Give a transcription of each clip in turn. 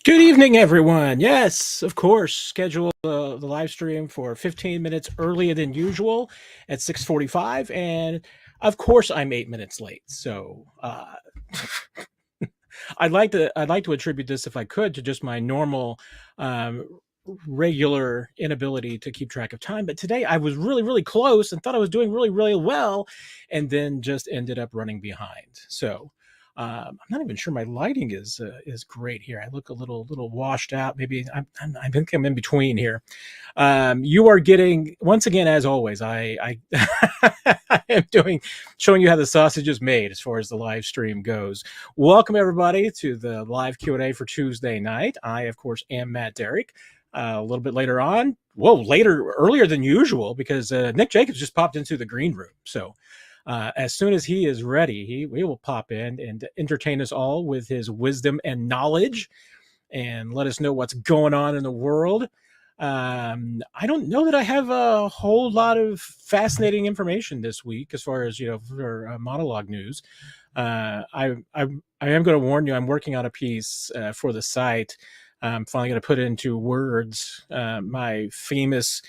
Good evening, everyone. Yes, of course. Schedule the live stream for 15 minutes earlier than usual at 6:45, and of course, I'm 8 minutes late. So I'd like to attribute this, if I could, to just my normal, regular inability to keep track of time. But today I was really, really close and thought I was doing really, really well, and then just ended up running behind. So I'm not even sure my lighting is great here. I look a little washed out. Maybe I think I'm in between here. You are getting, once again, as always, I am doing showing you how the sausage is made as far as the live stream goes. Welcome everybody to the live Q&A for Tuesday night. I, of course, am Matt Derrick. A little bit later on, earlier than usual, because Nick Jacobs just popped into the green room. So as soon as he is ready, he will pop in and entertain us all with his wisdom and knowledge and let us know what's going on in the world. I don't know that I have a whole lot of fascinating information this week as far as, for monologue news. I am going to warn you, I'm working on a piece for the site. I'm finally going to put into words my famous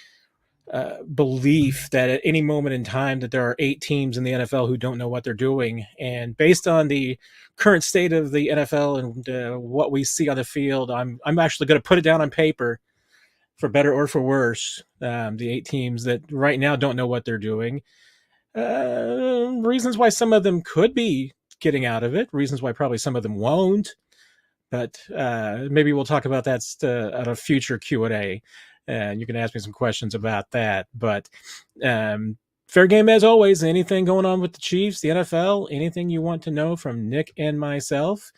belief that at any moment in time that there are 8 teams in the NFL who don't know what they're doing. And based on the current state of the NFL and what we see on the field, I'm actually going to put it down on paper, for better or for worse. The 8 teams that right now don't know what they're doing. Reasons why some of them could be getting out of it. Reasons why probably some of them won't. But maybe we'll talk about that at a future Q&A. And you can ask me some questions about that. But fair game as always. Anything going on with the Chiefs, the NFL, anything you want to know from Nick and myself.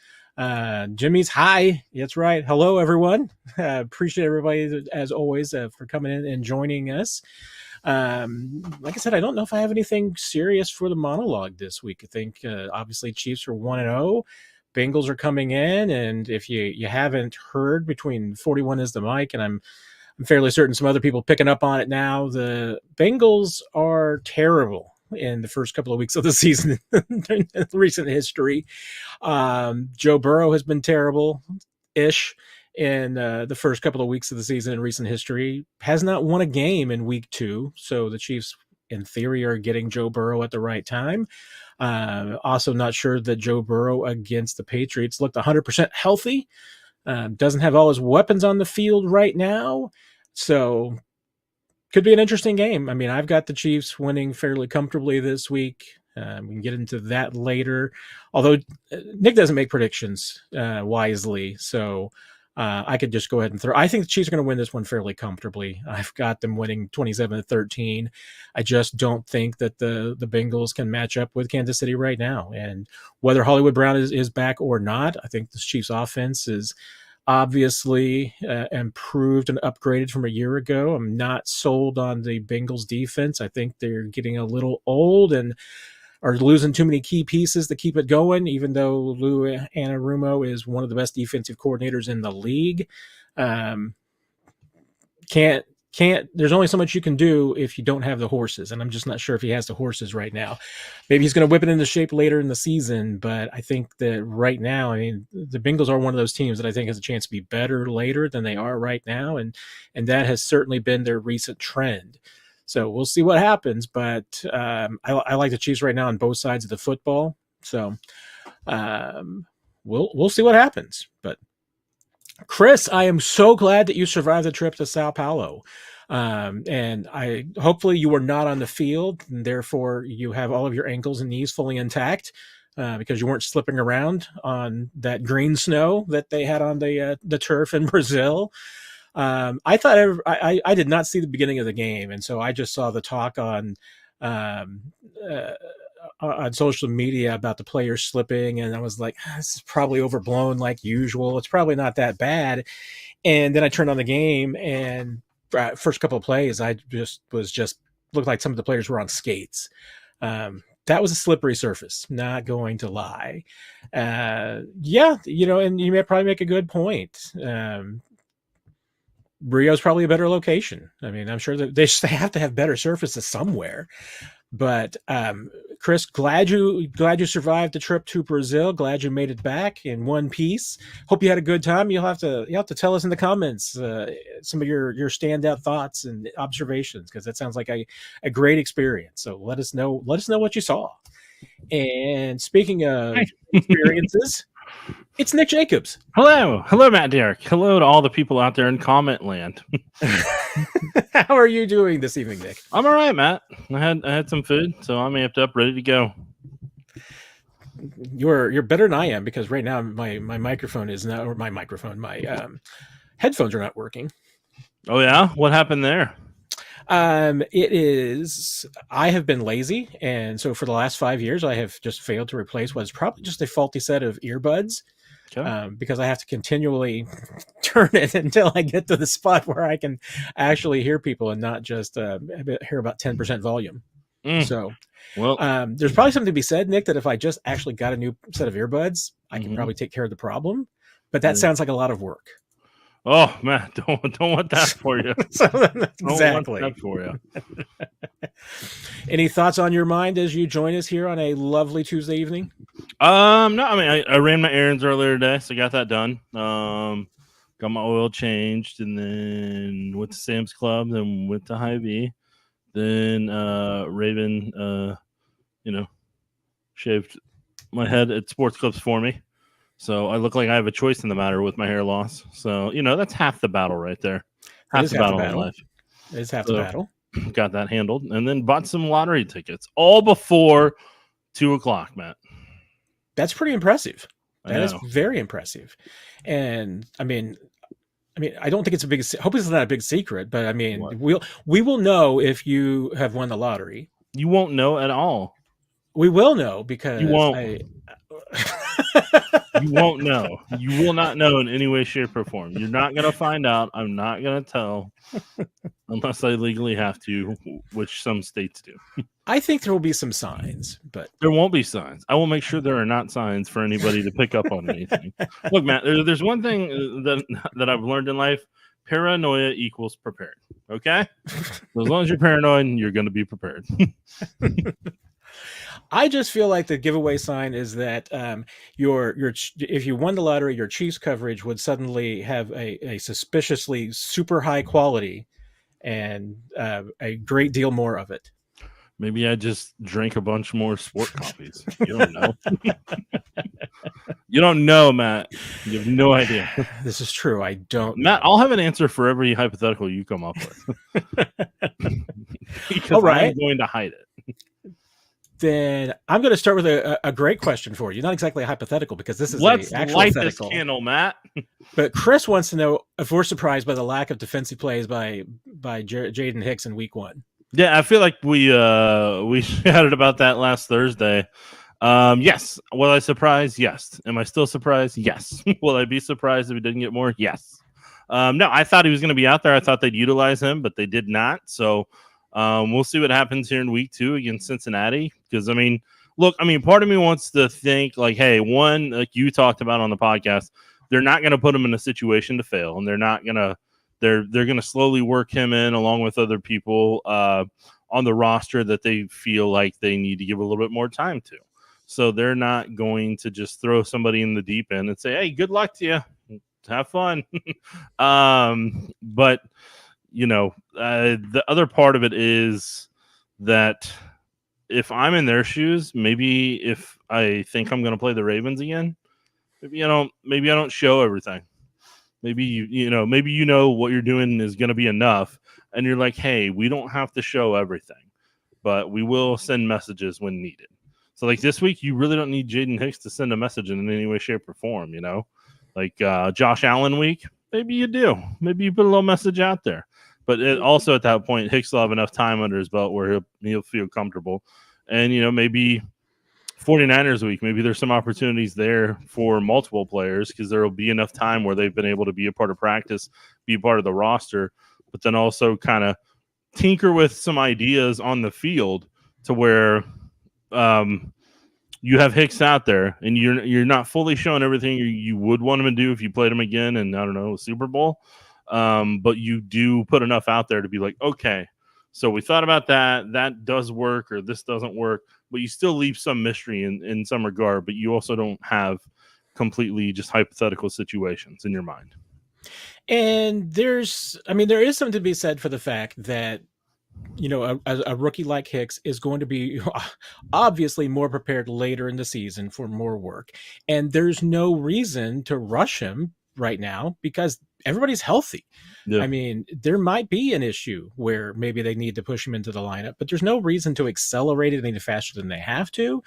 Jimmy's hi. That's right. Hello, everyone. Appreciate everybody, as always, for coming in and joining us. Like I said, I don't know if I have anything serious for the monologue this week. I think obviously Chiefs are 1-0. Bengals are coming in, and if you haven't heard, between 41 is the mic, and I'm fairly certain some other people picking up on it now, the Bengals are terrible in the first couple of weeks of the season in recent history. Joe Burrow has been terrible-ish in the first couple of weeks of the season in recent history. Has not won a game in week 2, so the Chiefs, in theory, are getting Joe Burrow at the right time. Also not sure that Joe Burrow against the Patriots looked 100% healthy. Doesn't have all his weapons on the field right now. So could be an interesting game. I mean, I've got the Chiefs winning fairly comfortably this week. We can get into that later. Although Nick doesn't make predictions wisely, so I could just go ahead and throw. I think the Chiefs are going to win this one fairly comfortably. I've got them winning 27-13. I just don't think that the Bengals can match up with Kansas City right now. And whether Hollywood Brown is back or not, I think the Chiefs offense is obviously improved and upgraded from a year ago. I'm not sold on the Bengals defense. I think they're getting a little old and are losing too many key pieces to keep it going, even though Lou Anarumo is one of the best defensive coordinators in the league. There's only so much you can do if you don't have the horses, and I'm just not sure if he has the horses right now. Maybe he's going to whip it into shape later in the season, but I think that right now, I mean, the Bengals are one of those teams that I think has a chance to be better later than they are right now, and that has certainly been their recent trend. So we'll see what happens, but I like the Chiefs right now on both sides of the football. So we'll see what happens. But Chris, I am so glad that you survived the trip to Sao Paulo. And hopefully you were not on the field, and therefore you have all of your ankles and knees fully intact, because you weren't slipping around on that green snow that they had on the turf in Brazil. I did not see the beginning of the game, and so I just saw the talk on social media about the players slipping, and I was like, this is probably overblown like usual. It's probably not that bad. And then I turned on the game, and first couple of plays, I just looked like some of the players were on skates. That was a slippery surface, not going to lie. And you may probably make a good point. Rio's probably a better location. I mean, I'm sure that they have to have better surfaces somewhere. But Chris, glad you survived the trip to Brazil. Glad you made it back in one piece. Hope you had a good time. You'll have to tell us in the comments some of your standout thoughts and observations, because that sounds like a great experience. So let us know what you saw. And speaking of experiences, it's Nick Jacobs. Hello, Matt Derrick. Hello to all the people out there in comment land. How are you doing this evening, Nick? I'm all right, Matt. I had some food, so I'm amped up, ready to go. You're better than I am, because right now my microphone is not, or my headphones are not working. Oh yeah, what happened there? It is, I have been lazy, and so for the last 5 years I have just failed to replace what's probably just a faulty set of earbuds. Okay. Because I have to continually turn it until I get to the spot where I can actually hear people and not just hear about 10% volume. So, well, there's probably something to be said, Nick, that if I just actually got a new set of earbuds, I can probably take care of the problem. But that sounds like a lot of work. Oh man, don't want that for you. Exactly. Don't want that for you. Any thoughts on your mind as you join us here on a lovely Tuesday evening? No, I mean I ran my errands earlier today, so I got that done. Got my oil changed, and then went to Sam's Club, then went to Hy-Vee, then Raven, shaved my head at sports clubs for me. So I look like I have a choice in the matter with my hair loss. So, that's half the battle right there. Half the battle in life. It is half the battle. Got that handled. And then bought some lottery tickets all before 2:00, Matt. That's pretty impressive. That is very impressive. And I mean, I don't think it's a big, hope it's not a big secret, but I mean, we will know if you have won the lottery. You won't know at all. We will know, because you won't. You won't know. You will not know in any way, shape, or form. You're not going to find out. I'm not going to tell unless I legally have to, which some states do. I think there will be some signs, but there won't be signs. I will make sure there are not signs for anybody to pick up on anything. Look, Matt, there's one thing that I've learned in life. Paranoia equals prepared. Okay? As long as you're paranoid, you're going to be prepared. I just feel like the giveaway sign is that if you won the lottery, your Chiefs coverage would suddenly have a suspiciously super high quality and a great deal more of it. Maybe I just drank a bunch more sport coffees. You don't know. You don't know, Matt. You have no idea. This is true. I don't. Matt, I'll have an answer for every hypothetical you come up with. Because all right. I'm going to hide it. Then I'm going to start with a great question for you. Not exactly a hypothetical, because this is Let's an actual light hypothetical. This candle, Matt. But Chris wants to know if we're surprised by the lack of defensive plays by Jaden Hicks in Week 1. Yeah, I feel like we chatted about that last Thursday. Yes. Will I surprise? Yes. Am I still surprised? Yes. Will I be surprised if he didn't get more? Yes. No, I thought he was going to be out there. I thought they'd utilize him, but they did not. So we'll see what happens here in Week 2 against Cincinnati. Because, part of me wants to think like, hey, one, like you talked about on the podcast, they're not going to put him in a situation to fail, and they're not going to. They're going to slowly work him in along with other people on the roster that they feel like they need to give a little bit more time to. So they're not going to just throw somebody in the deep end and say, hey, good luck to you. Have fun. But, the other part of it is that if I'm in their shoes, maybe if I think I'm going to play the Ravens again, maybe I don't show everything. Maybe maybe what you're doing is going to be enough, and you're like, hey, we don't have to show everything, but we will send messages when needed. So like this week, you really don't need Jaden Hicks to send a message in any way, shape, or form. Like Josh Allen week, maybe you do. Maybe you put a little message out there, but also at that point, Hicks will have enough time under his belt where he'll feel comfortable, and maybe 49ers week, maybe there's some opportunities there for multiple players because there will be enough time where they've been able to be a part of practice, be a part of the roster, but then also kind of tinker with some ideas on the field to where you have Hicks out there and you're not fully showing everything you would want him to do if you played him again in, I don't know, a Super Bowl. But you do put enough out there to be like, okay, So we thought about that. That does work, or this doesn't work, but you still leave some mystery in some regard, but you also don't have completely just hypothetical situations in your mind. And there is something to be said for the fact that, a rookie like Hicks is going to be obviously more prepared later in the season for more work. And there's no reason to rush him right now because everybody's healthy. Yeah. I mean, there might be an issue where maybe they need to push him into the lineup, but there's no reason to accelerate it any faster than they have to.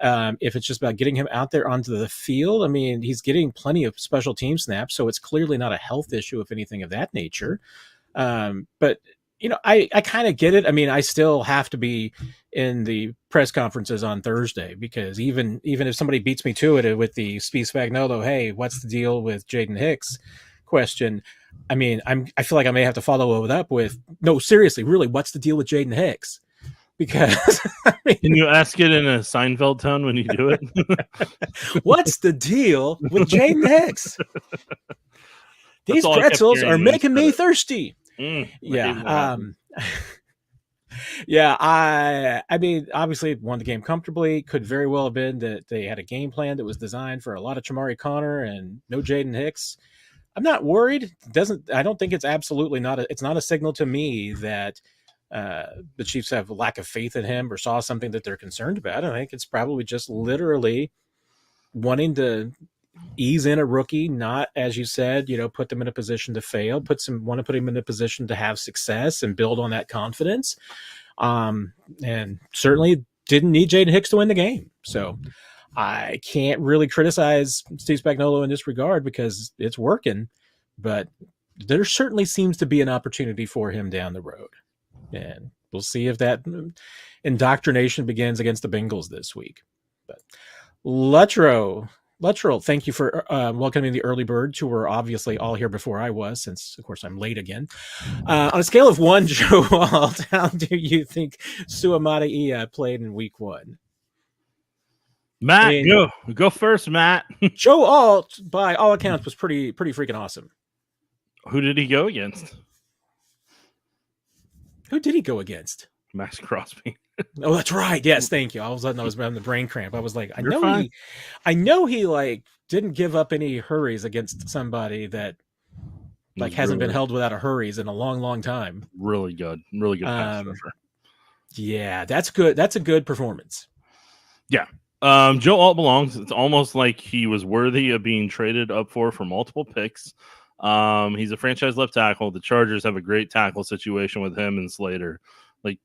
If it's just about getting him out there onto the field, I mean, he's getting plenty of special team snaps, so it's clearly not a health issue, if anything of that nature. But I kind of get it. I mean, I still have to be in the press conferences on Thursday because even if somebody beats me to it with the Steve Spagnuolo, hey, what's the deal with Jaden Hicks question? I mean, I feel like I may have to follow it up with, no, seriously, really, what's the deal with Jaden Hicks? Because can you ask it in a Seinfeld tone when you do it? What's the deal with Jaden Hicks? These pretzels are making me thirsty. Yeah. Yeah. I mean, obviously won the game comfortably. Could very well have been that they had a game plan that was designed for a lot of Chamari Connor and no Jaden Hicks. I'm not worried. I don't think it's absolutely it's not a signal to me that the Chiefs have a lack of faith in him or saw something that they're concerned about. I think it's probably just literally wanting to ease in a rookie, not, as you said, put them in a position to fail, want to put him in a position to have success and build on that confidence. And certainly didn't need Jaden Hicks to win the game. So I can't really criticize Steve Spagnuolo in this regard because it's working, but there certainly seems to be an opportunity for him down the road. And we'll see if that indoctrination begins against the Bengals this week. But Luttrell, thank you for welcoming the early birds who were obviously all here before I was, since, of course, I'm late again. On a scale of 1, Joe Alt, how do you think Suamata-Ia played in week 1? Matt, go first, Matt. Joe Alt, by all accounts, was pretty freaking awesome. Who did he go against? Who did he go against? Max Crosby. Oh, that's right. Yes, thank you. I was having the brain cramp. I was like, I know he like didn't give up any hurries against somebody that like hasn't been held without a hurries in a long time. Really good pass rusher. Yeah, that's good. That's a good performance. Yeah. Joe Alt belongs. It's almost like he was worthy of being traded up for multiple picks. He's a franchise left tackle. The Chargers have a great tackle situation with him and Slater. Like,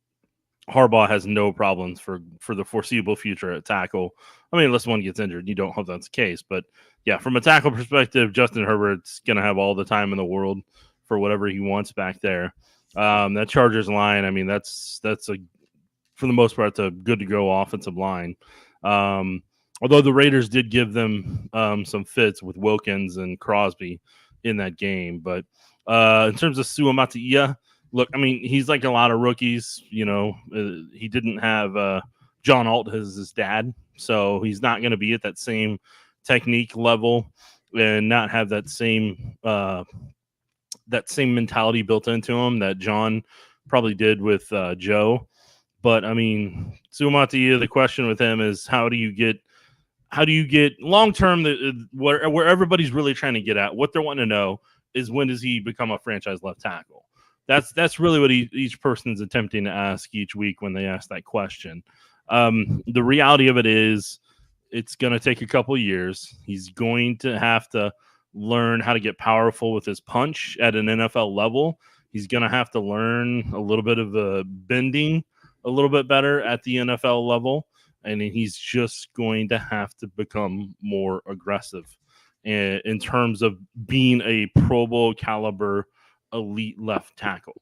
Harbaugh has no problems for the foreseeable future at tackle. I mean, unless one gets injured, you don't hope that's the case. But yeah, from a tackle perspective, Justin Herbert's going to have all the time in the world for whatever he wants back there. That Chargers line, I mean, that's for the most part, it's a good to go offensive line. Although the Raiders did give them some fits with Wilkins and Crosby in that game. But in terms of Suamata-Ia, look, I mean, he's like a lot of rookies. He didn't have John Alt as his dad, so he's not going to be at that same technique level and not have that same mentality built into him that John probably did with Joe. But I mean, Suamata-Ia, the question with him is how do you get long term? Where everybody's really trying to get at, what they're wanting to know is when does he become a franchise left tackle? That's really what each person's attempting to ask each week when they ask that question. The reality of it is, it's going to take a couple years. He's going to have to learn how to get powerful with his punch at an NFL level. He's going to have to learn a little bit of bending a little bit better at the NFL level. And he's just going to have to become more aggressive in terms of being a Pro Bowl caliber elite left tackle.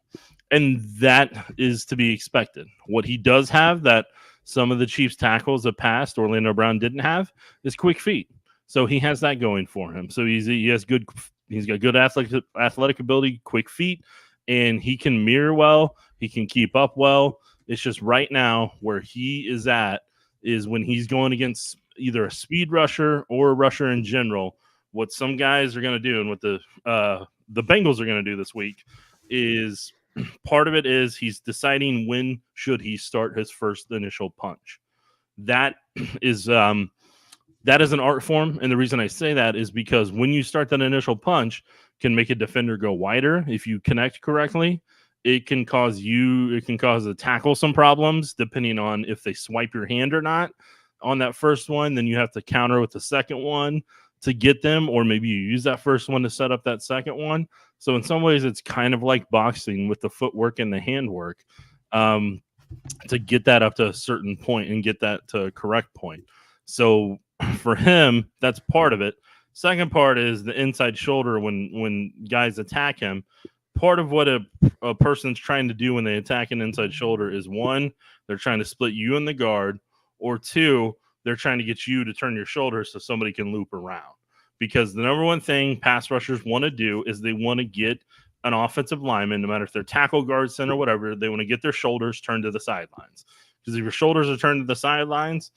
And that is to be expected. What he does have that some of the Chiefs tackles of past Orlando Brown didn't have is quick feet. So he has that going for him. So he's got good athletic ability, quick feet, and he can mirror well. He can keep up well. It's just right now where he is at is when he's going against either a speed rusher or a rusher in general. What some guys are going to do and what the Bengals are going to do this week is part of it is he's deciding when should he start his first initial punch. That is an art form, and the reason I say that is because when you start that initial punch, can make a defender go wider if you connect correctly. It can cause the tackle some problems depending on if they swipe your hand or not on that first one. Then you have to counter with the second one to get them, or maybe you use that first one to set up that second one. So in some ways, it's kind of like boxing with the footwork and the handwork to get that up to a certain point and get that to a correct point. So for him, that's part of it. Second part is the inside shoulder when guys attack him. Part of what a person's trying to do when they attack an inside shoulder is, one, they're trying to split you and the guard, or two, they're trying to get you to turn your shoulder so somebody can loop around. Because the number one thing pass rushers want to do is they want to get an offensive lineman, no matter if they're tackle, guard, center, whatever, they want to get their shoulders turned to the sidelines. Because if your shoulders are turned to the sidelines,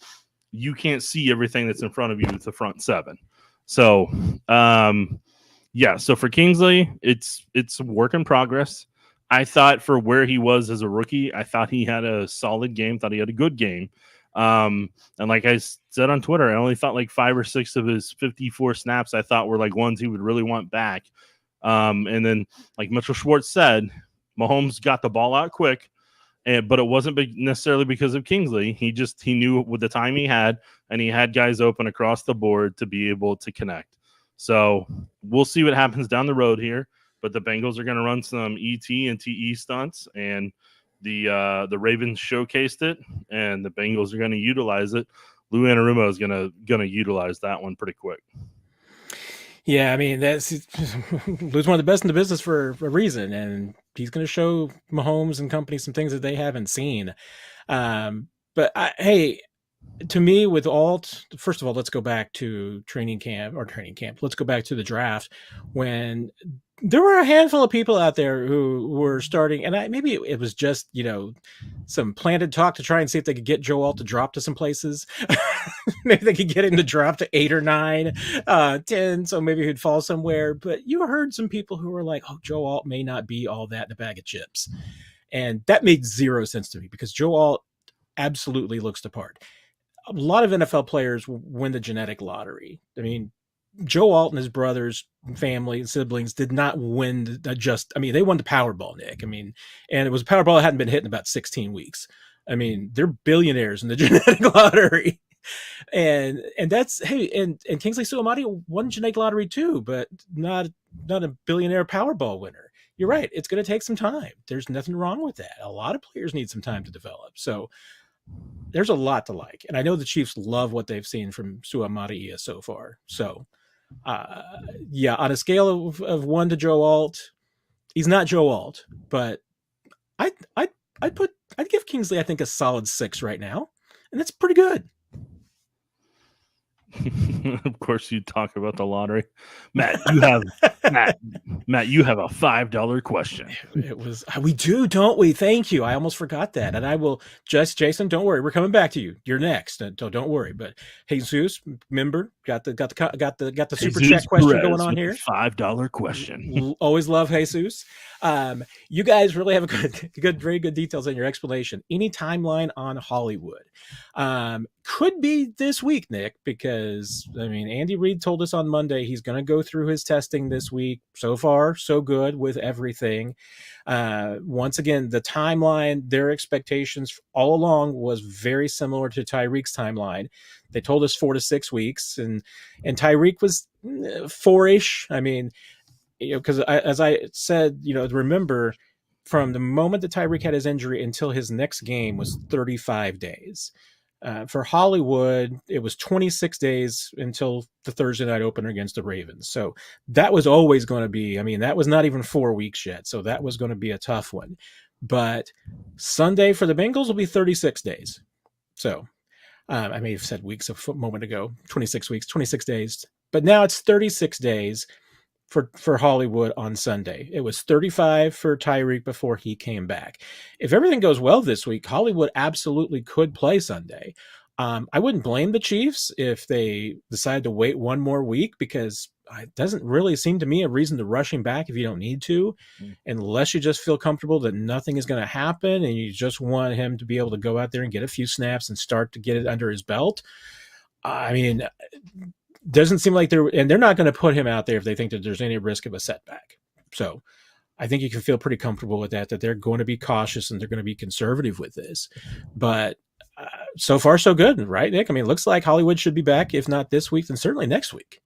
you can't see everything that's in front of you with the front seven. So, so for Kingsley, it's a work in progress. I thought for where he was as a rookie, I thought he had a solid game, thought he had a good game. And like I said on Twitter, I only thought like 5 or 6 of his 54 snaps I thought were like ones he would really want back. And then, like Mitchell Schwartz said, Mahomes got the ball out quick, but it wasn't necessarily because of Kingsley. He knew with the time he had, and he had guys open across the board to be able to connect. So we'll see what happens down the road here. But the Bengals are going to run some ET and TE stunts, and the Ravens showcased it, and the Bengals are going to utilize it. Lou Anarumo is going to utilize that one pretty quick. Yeah, I mean, Lou's one of the best in the business for a reason, and he's going to show Mahomes and company some things that they haven't seen. But hey, to me, with Alt, first of all, let's go back to training camp. Let's go back to the draft when there were a handful of people out there who were starting, and maybe it was just, some planted talk to try and see if they could get Joe Alt to drop to some places. Maybe they could get him to drop to 8 or 9, 10, so maybe he'd fall somewhere. But you heard some people who were like, oh, Joe Alt may not be all that in a bag of chips. And that made zero sense to me because Joe Alt absolutely looks the part. A lot of NFL players win the genetic lottery. I mean, Joe Alt and his brothers, family, and siblings did not win they won the Powerball, Nick. I mean, and it was a Powerball that hadn't been hit in about 16 weeks. I mean, they're billionaires in the genetic lottery. And that's, hey, and Kingsley Suamadi won genetic lottery too, but not a billionaire Powerball winner. You're right. It's going to take some time. There's nothing wrong with that. A lot of players need some time to develop. So there's a lot to like. And I know the Chiefs love what they've seen from Suamadi so far. So, on a scale of 1 to Joe Alt, he's not Joe Alt, but I'd give Kingsley, I think, a solid 6 right now. And that's pretty good. Of course, you talk about the lottery, Matt. You have you have a $5 question. It was we do, don't we? Thank you. I almost forgot that, and I will Jason. Don't worry, we're coming back to you. You're next. Don't worry. But Jesus, member, got the super chat question Perez going on here. $5 question. Always love Jesus. You guys really have very good details in your explanation. Any timeline on Hollywood? Could be this week, Nick, because Andy Reid told us on Monday he's going to go through his testing this week. So far, so good with everything. Once again, the timeline, their expectations all along was very similar to Tyreek's timeline. They told us 4 to 6 weeks, and Tyreek was 4-ish. Because as I said, remember, from the moment that Tyreek had his injury until his next game was 35 days. For Hollywood, it was 26 days until the Thursday night opener against the Ravens. So that was always going to be, that was not even 4 weeks yet. So that was going to be a tough one. But Sunday for the Bengals will be 36 days. So I may have said weeks a moment ago, 26 weeks, 26 days. But now it's 36 days for Hollywood on Sunday. It was 35 for Tyreek before he came back. If everything goes well this week, Hollywood absolutely could play Sunday. I wouldn't blame the Chiefs if they decide to wait one more week because it doesn't really seem to me a reason to rush him back if you don't need to, unless you just feel comfortable that nothing is going to happen and you just want him to be able to go out there and get a few snaps and start to get it under his belt. I mean, doesn't seem like they're not going to put him out there if they think that there's any risk of a setback. So I think you can feel pretty comfortable with that they're going to be cautious and they're going to be conservative with this. But so far, so good, right, Nick? I mean, it looks like Hollywood should be back, if not this week, then certainly next week.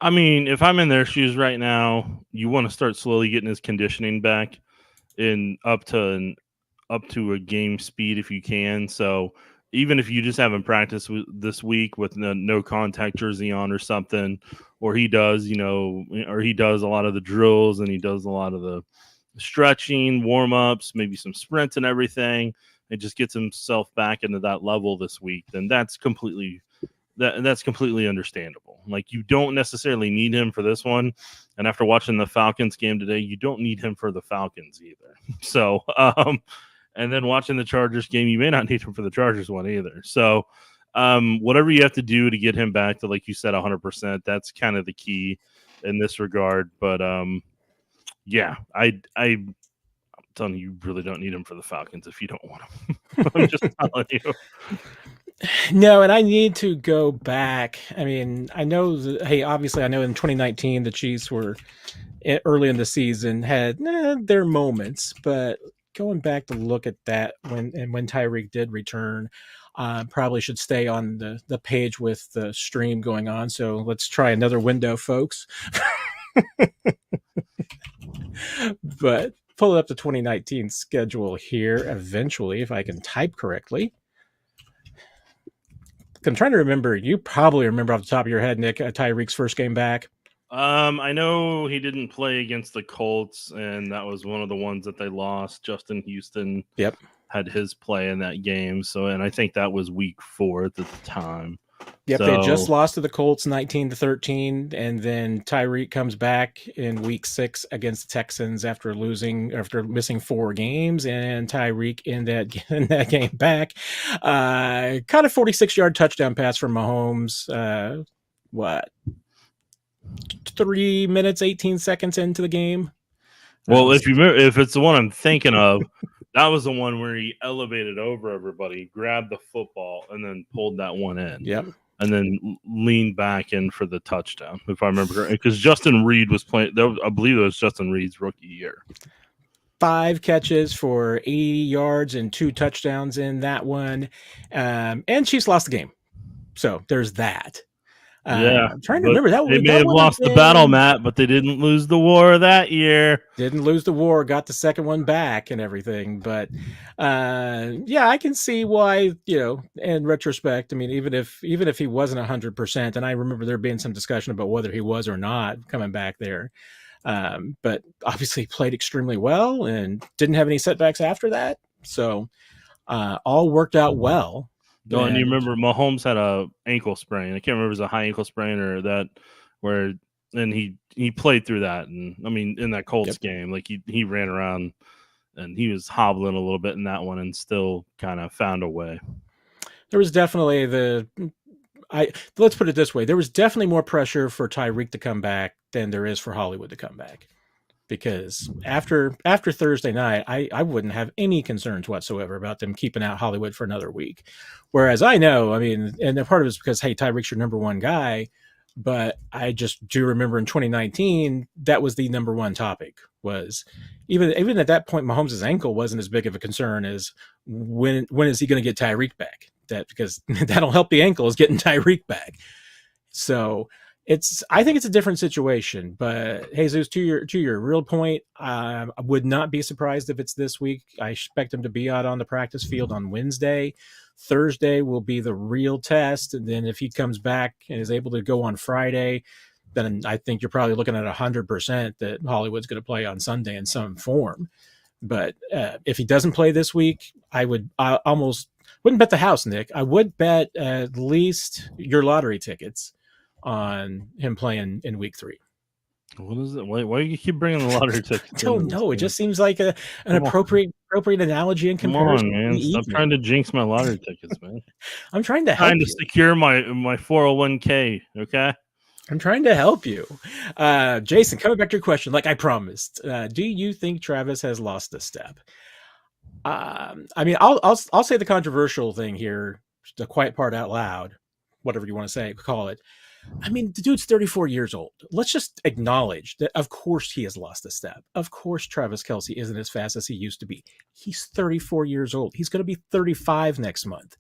I mean, if I'm in their shoes right now, you want to start slowly getting his conditioning back in up to a game speed if you can. So even if you just haven't practiced this week with no contact jersey on or something, or he does, or he does a lot of the drills and he does a lot of the stretching, warm-ups, maybe some sprints and everything, and just gets himself back into that level this week, then that's completely understandable. Like, you don't necessarily need him for this one. And after watching the Falcons game today, you don't need him for the Falcons either. So, and then watching the Chargers game, you may not need him for the Chargers one either. So, whatever you have to do to get him back to, like you said, 100%, that's kind of the key in this regard. But, yeah, I'm telling you really don't need him for the Falcons if you don't want him. I'm just telling you. No, and I need to go back. I mean, I know obviously I know in 2019 the Chiefs were early in the season had their moments, but going back to look at that when Tyreek did return, probably should stay on the page with the stream going on. So let's try another window, folks. But pull up the 2019 schedule here eventually, if I can type correctly. I'm trying to remember. You probably remember off the top of your head, Nick, Tyreek's first game back. I know he didn't play against the Colts, and that was one of the ones that they lost. Justin Houston had his play in that game. So, and I think that was week 4 at the time. Yep, they just lost to the Colts 19-13, and then Tyreek comes back in week 6 against the Texans after missing 4 games, and Tyreek in that game back caught a 46-yard touchdown pass from Mahomes. 3 minutes 18 seconds into the game. Well, if it's the one I'm thinking of, that was the one where he elevated over everybody, grabbed the football, and then pulled that one in. Yep. And then leaned back in for the touchdown, if I remember, because Justin Reed was playing. I believe it was Justin Reed's rookie year. 5 catches for 80 yards and 2 touchdowns in that one. And Chiefs lost the game. So there's that. Yeah, I'm trying to remember that. They may have lost the battle, Matt, but they didn't lose the war that year. Didn't lose the war, got the second one back and everything. But yeah, I can see why, in retrospect, I mean, even if he wasn't 100%, and I remember there being some discussion about whether he was or not coming back there. But obviously played extremely well and didn't have any setbacks after that. So all worked out well. No, and you remember Mahomes had a ankle sprain. I can't remember if it was a high ankle sprain or that where and he played through that. And I mean, in that Colts game, like he ran around and he was hobbling a little bit in that one and still kind of found a way. There was definitely let's put it this way. There was definitely more pressure for Tyreek to come back than there is for Hollywood to come back. Because after Thursday night, I wouldn't have any concerns whatsoever about them keeping out Hollywood for another week. Whereas I know, I mean, and part of it is because, hey, Tyreek's your number one guy. But I just do remember in 2019, that was the number one topic. Was even at that point, Mahomes' ankle wasn't as big of a concern as when is he going to get Tyreek back? Because that'll help the ankle is getting Tyreek back. So I think it's a different situation. But Jesus, to your real point, I would not be surprised if it's this week. I expect him to be out on the practice field on Wednesday. Thursday will be the real test, and then if he comes back and is able to go on Friday, then I think you're probably looking at 100% that Hollywood's going to play on Sunday in some form. But if he doesn't play this week, I almost wouldn't bet the house, Nick. I would bet at least your lottery tickets on him playing in week 3. What is it? Why do you keep bringing the lottery tickets? I don't know. It just seems like an appropriate analogy in comparison. Come on, man. Stop trying to jinx my lottery tickets, man. I'm trying to help secure my 401k, okay? I'm trying to help you. Jason, coming back to your question, like I promised, do you think Travis has lost a step? I mean, I'll say the controversial thing here, the quiet part out loud, whatever you want to say, call it. I mean, the dude's 34 years old. Let's just acknowledge that, of course, he has lost a step. Of course, Travis Kelce isn't as fast as he used to be. He's 34 years old. He's going to be 35 next month.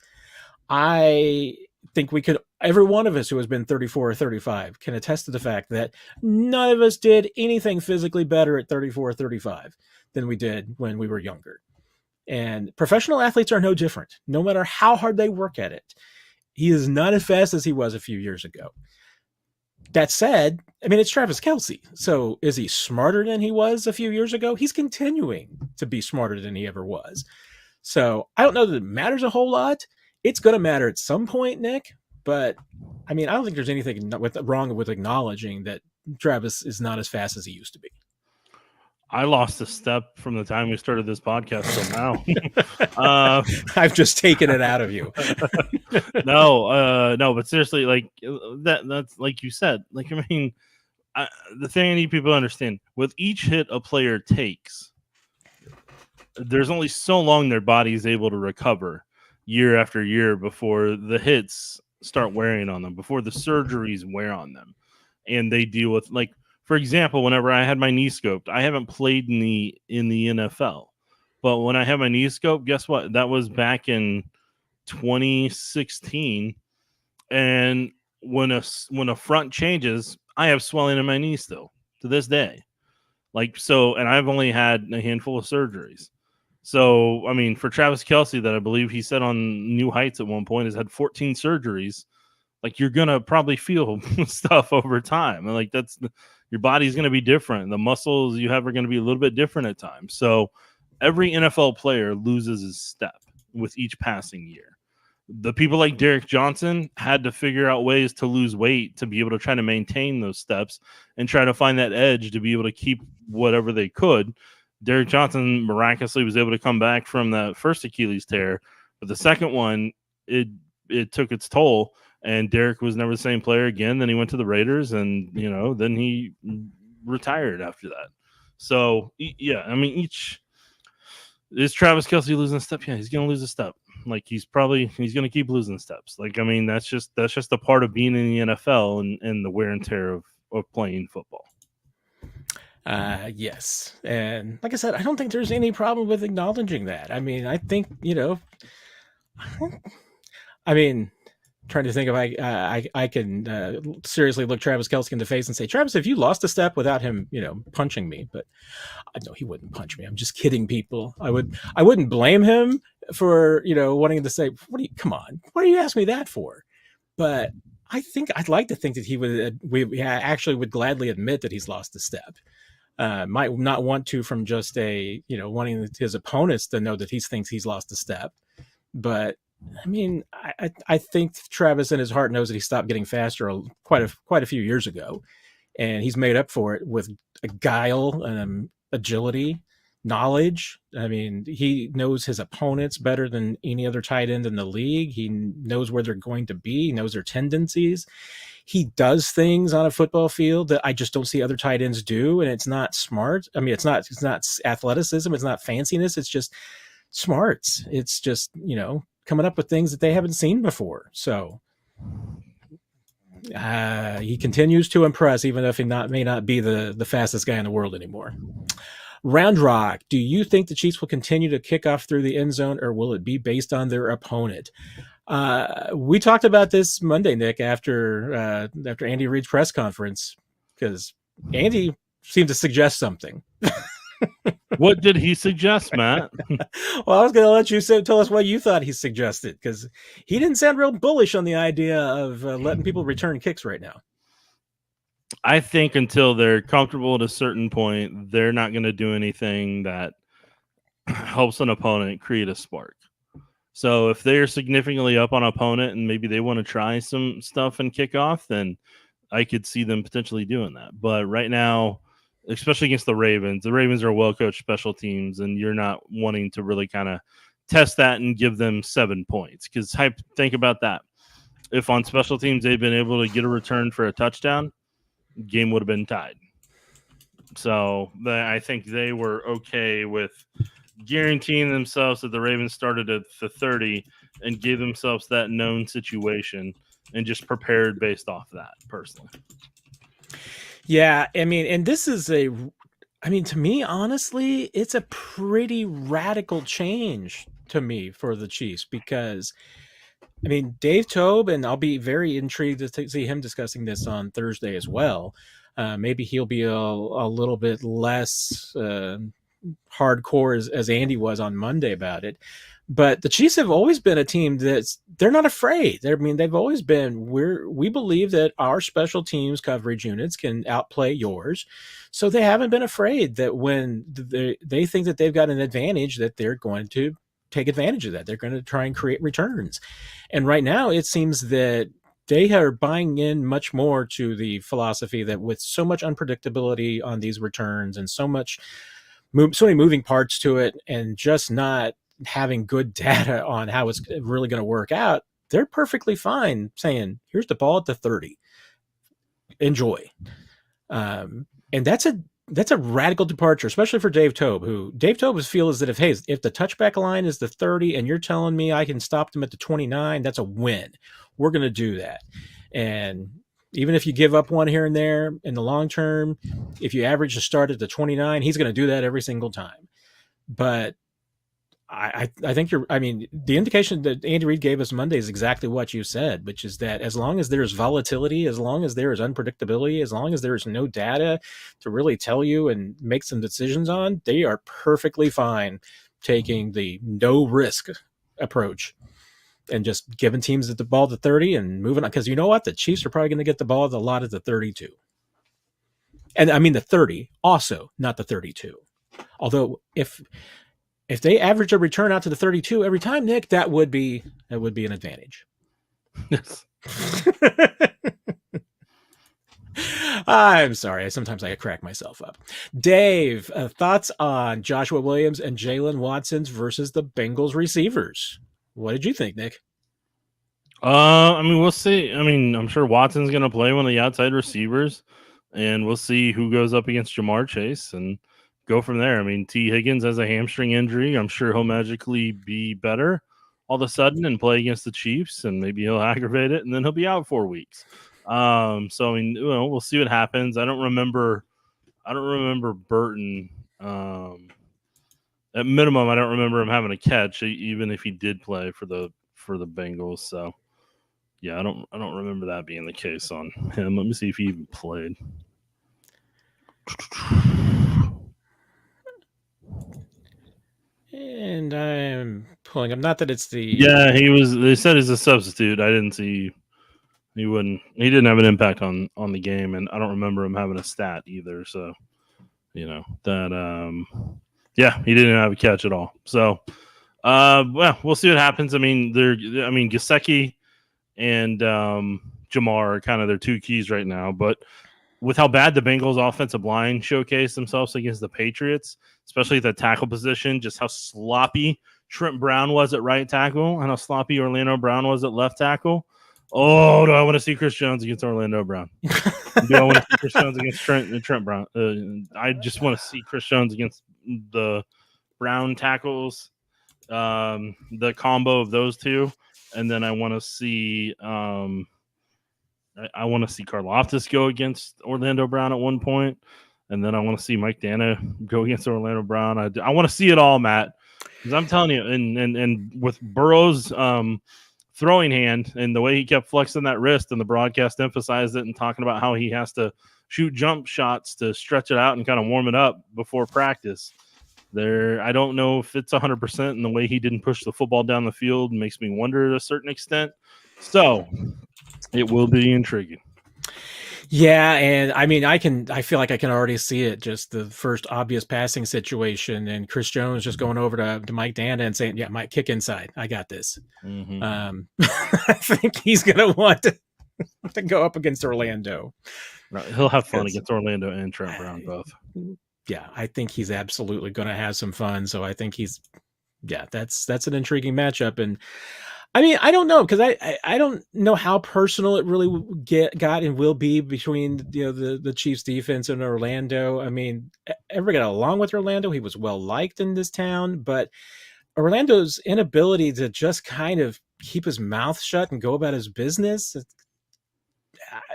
I think we could, every one of us who has been 34 or 35 can attest to the fact that none of us did anything physically better at 34 or 35 than we did when we were younger. And professional athletes are no different, no matter how hard they work at it. He is not as fast as he was a few years ago. That said, I mean, it's Travis Kelce. So is he smarter than he was a few years ago? He's continuing to be smarter than he ever was. So I don't know that it matters a whole lot. It's going to matter at some point, Nick. But I mean, I don't think there's anything wrong with acknowledging that Travis is not as fast as he used to be. I lost a step from the time we started this podcast till now. I've just taken it out of you. No, but seriously, like that's like you said. Like, I mean, the thing I need people to understand, with each hit a player takes, there's only so long their body is able to recover year after year before the hits start wearing on them, before the surgeries wear on them, and they deal with, like, for example, whenever I had my knee scoped, I haven't played in the NFL, but when I had my knee scoped, guess what? That was back in 2016, and when a front changes, I have swelling in my knee still to this day. Like, so, and I've only had a handful of surgeries. So, I mean, for Travis Kelce, that I believe he said on New Heights at one point, has had 14 surgeries. Like, you're gonna probably feel stuff over time, and like your body's gonna be different. The muscles you have are gonna be a little bit different at times. So, every NFL player loses his step with each passing year. The people like Derrick Johnson had to figure out ways to lose weight to be able to try to maintain those steps and try to find that edge to be able to keep whatever they could. Derrick Johnson miraculously was able to come back from that first Achilles tear, but the second one, it took its toll. And Derrick was never the same player again. Then he went to the Raiders, and then he retired after that. So yeah, I mean, is Travis Kelce losing a step? Yeah, he's going to lose a step. Like, he's going to keep losing steps. Like, I mean, that's just a part of being in the NFL and the wear and tear of playing football. Yes, and like I said, I don't think there's any problem with acknowledging that. I mean, I think I mean. Trying to think if I can seriously look Travis Kelce in the face and say, Travis, have you lost a step without him, punching me? But I know he wouldn't punch me. I'm just kidding, people. I wouldn't blame him for, wanting to say, come on, what are you asking me that for? But I'd like to think that he would, actually would gladly admit that he's lost a step. Might not want to from just wanting his opponents to know that he thinks he's lost a step. But I mean, I think Travis in his heart knows that he stopped getting faster quite a few years ago, and he's made up for it with a guile, agility, knowledge. I mean, he knows his opponents better than any other tight end in the league. He knows where they're going to be. He knows their tendencies. He does things on a football field that I just don't see other tight ends do, and it's not smart. I mean, it's not athleticism. It's not fanciness. It's just smarts. It's just, coming up with things that they haven't seen before. So he continues to impress, even if he may not be the fastest guy in the world anymore. Round Rock, do you think the Chiefs will continue to kick off through the end zone, or will it be based on their opponent? We talked about this Monday, Nick, after Andy Reid's press conference, because Andy seemed to suggest something. What did he suggest, Matt? Well, I was going to let you tell us what you thought he suggested, because he didn't sound real bullish on the idea of letting people return kicks right now. I think until they're comfortable at a certain point, they're not going to do anything that helps an opponent create a spark. So if they're significantly up on an opponent and maybe they want to try some stuff and kick off, then I could see them potentially doing that. But right now, especially against the Ravens are well-coached special teams, and you're not wanting to really kind of test that and give them 7 points. Because think about that. if on special teams they'd been able to get a return for a touchdown, game would have been tied. So I think they were okay with guaranteeing themselves that the Ravens started at the 30 and gave themselves that known situation and just prepared based off that, personally. Yeah, I mean, and this is to me, honestly, it's a pretty radical change to me for the Chiefs because, I mean, Dave Toub, and I'll be very intrigued to see him discussing this on Thursday as well. Maybe he'll be a little bit less hardcore as Andy was on Monday about it. But the Chiefs have always been a team they're not afraid. They've always been, we believe that our special teams coverage units can outplay yours. So they haven't been afraid that when they think that they've got an advantage, that they're going to take advantage of that. They're going to try and create returns. And right now it seems that they are buying in much more to the philosophy that with so much unpredictability on these returns and so many moving parts to it, and just not having good data on how it's really going to work out, they're perfectly fine saying, here's the ball at the 30. Enjoy. And that's a radical departure, especially for Dave Toub, who Dave Toub feels that if the touchback line is the 30 and you're telling me I can stop them at the 29, that's a win. We're going to do that. And even if you give up one here and there in the long term, if you average the start at the 29, he's going to do that every single time. But I think the indication that Andy Reid gave us Monday is exactly what you said, which is that as long as there's volatility, as long as there is unpredictability, as long as there is no data to really tell you and make some decisions on, they are perfectly fine taking the no risk approach and just giving teams the ball at the 30 and moving on. Because you know what? The Chiefs are probably going to get the ball a lot at the 32. And I mean the 30 also, not the 32. Although if they average a return out to the 32 every time, Nick, that would be an advantage. Yes. I'm sorry. Sometimes I crack myself up. Dave, thoughts on Joshua Williams and Jalen Watson's versus the Bengals receivers? What did you think, Nick? We'll see. I'm sure Watson's going to play one of the outside receivers, and we'll see who goes up against Jamar Chase and go from there. T. Higgins has a hamstring injury. I'm sure he'll magically be better all of a sudden and play against the Chiefs, and maybe he'll aggravate it, and then he'll be out 4 weeks. We'll see what happens. I don't remember Burton. At minimum, I don't remember him having a catch, even if he did play for the Bengals. So, yeah, I don't remember that being the case on him. Let me see if he even played. And I'm pulling up. Not that it's the. Yeah, he was. They said he's a substitute. I didn't see. He didn't have an impact on the game, and I don't remember him having a stat either. So, that. Yeah, he didn't have a catch at all. So, we'll see what happens. Gesicki and Jamar are kind of their two keys right now. But with how bad the Bengals offensive line showcased themselves against the Patriots, especially at the tackle position, just how sloppy Trent Brown was at right tackle and how sloppy Orlando Brown was at left tackle. Oh, do I want to see Chris Jones against Orlando Brown? Do I want to see Chris Jones against Trent Brown? I just want to see Chris Jones against the Brown tackles, the combo of those two, and then I want to see Karlaftis go against Orlando Brown at one point, and then I want to see Mike Dana go against Orlando Brown. I want to see it all, Matt, because I'm telling you, and with Burrow's throwing hand and the way he kept flexing that wrist, and the broadcast emphasized it and talking about how he has to shoot jump shots to stretch it out and kind of warm it up before practice. I don't know if it's 100%, and the way he didn't push the football down the field makes me wonder to a certain extent. So it will be intriguing. Yeah, and I feel like I can already see it. Just the first obvious passing situation, and Chris Jones just going over to Mike Dana and saying, "Yeah, Mike, kick inside. I got this." Mm-hmm. I think he's going to want to go up against Orlando. Right. He'll have fun against Orlando and Trent Brown both. Yeah, I think he's absolutely going to have some fun. So I think that's an intriguing matchup, and I mean, I don't know because I don't know how personal it really got and will be between the Chiefs defense and Orlando. I mean, everybody got along with Orlando. He was well liked in this town, but Orlando's inability to just kind of keep his mouth shut and go about his business.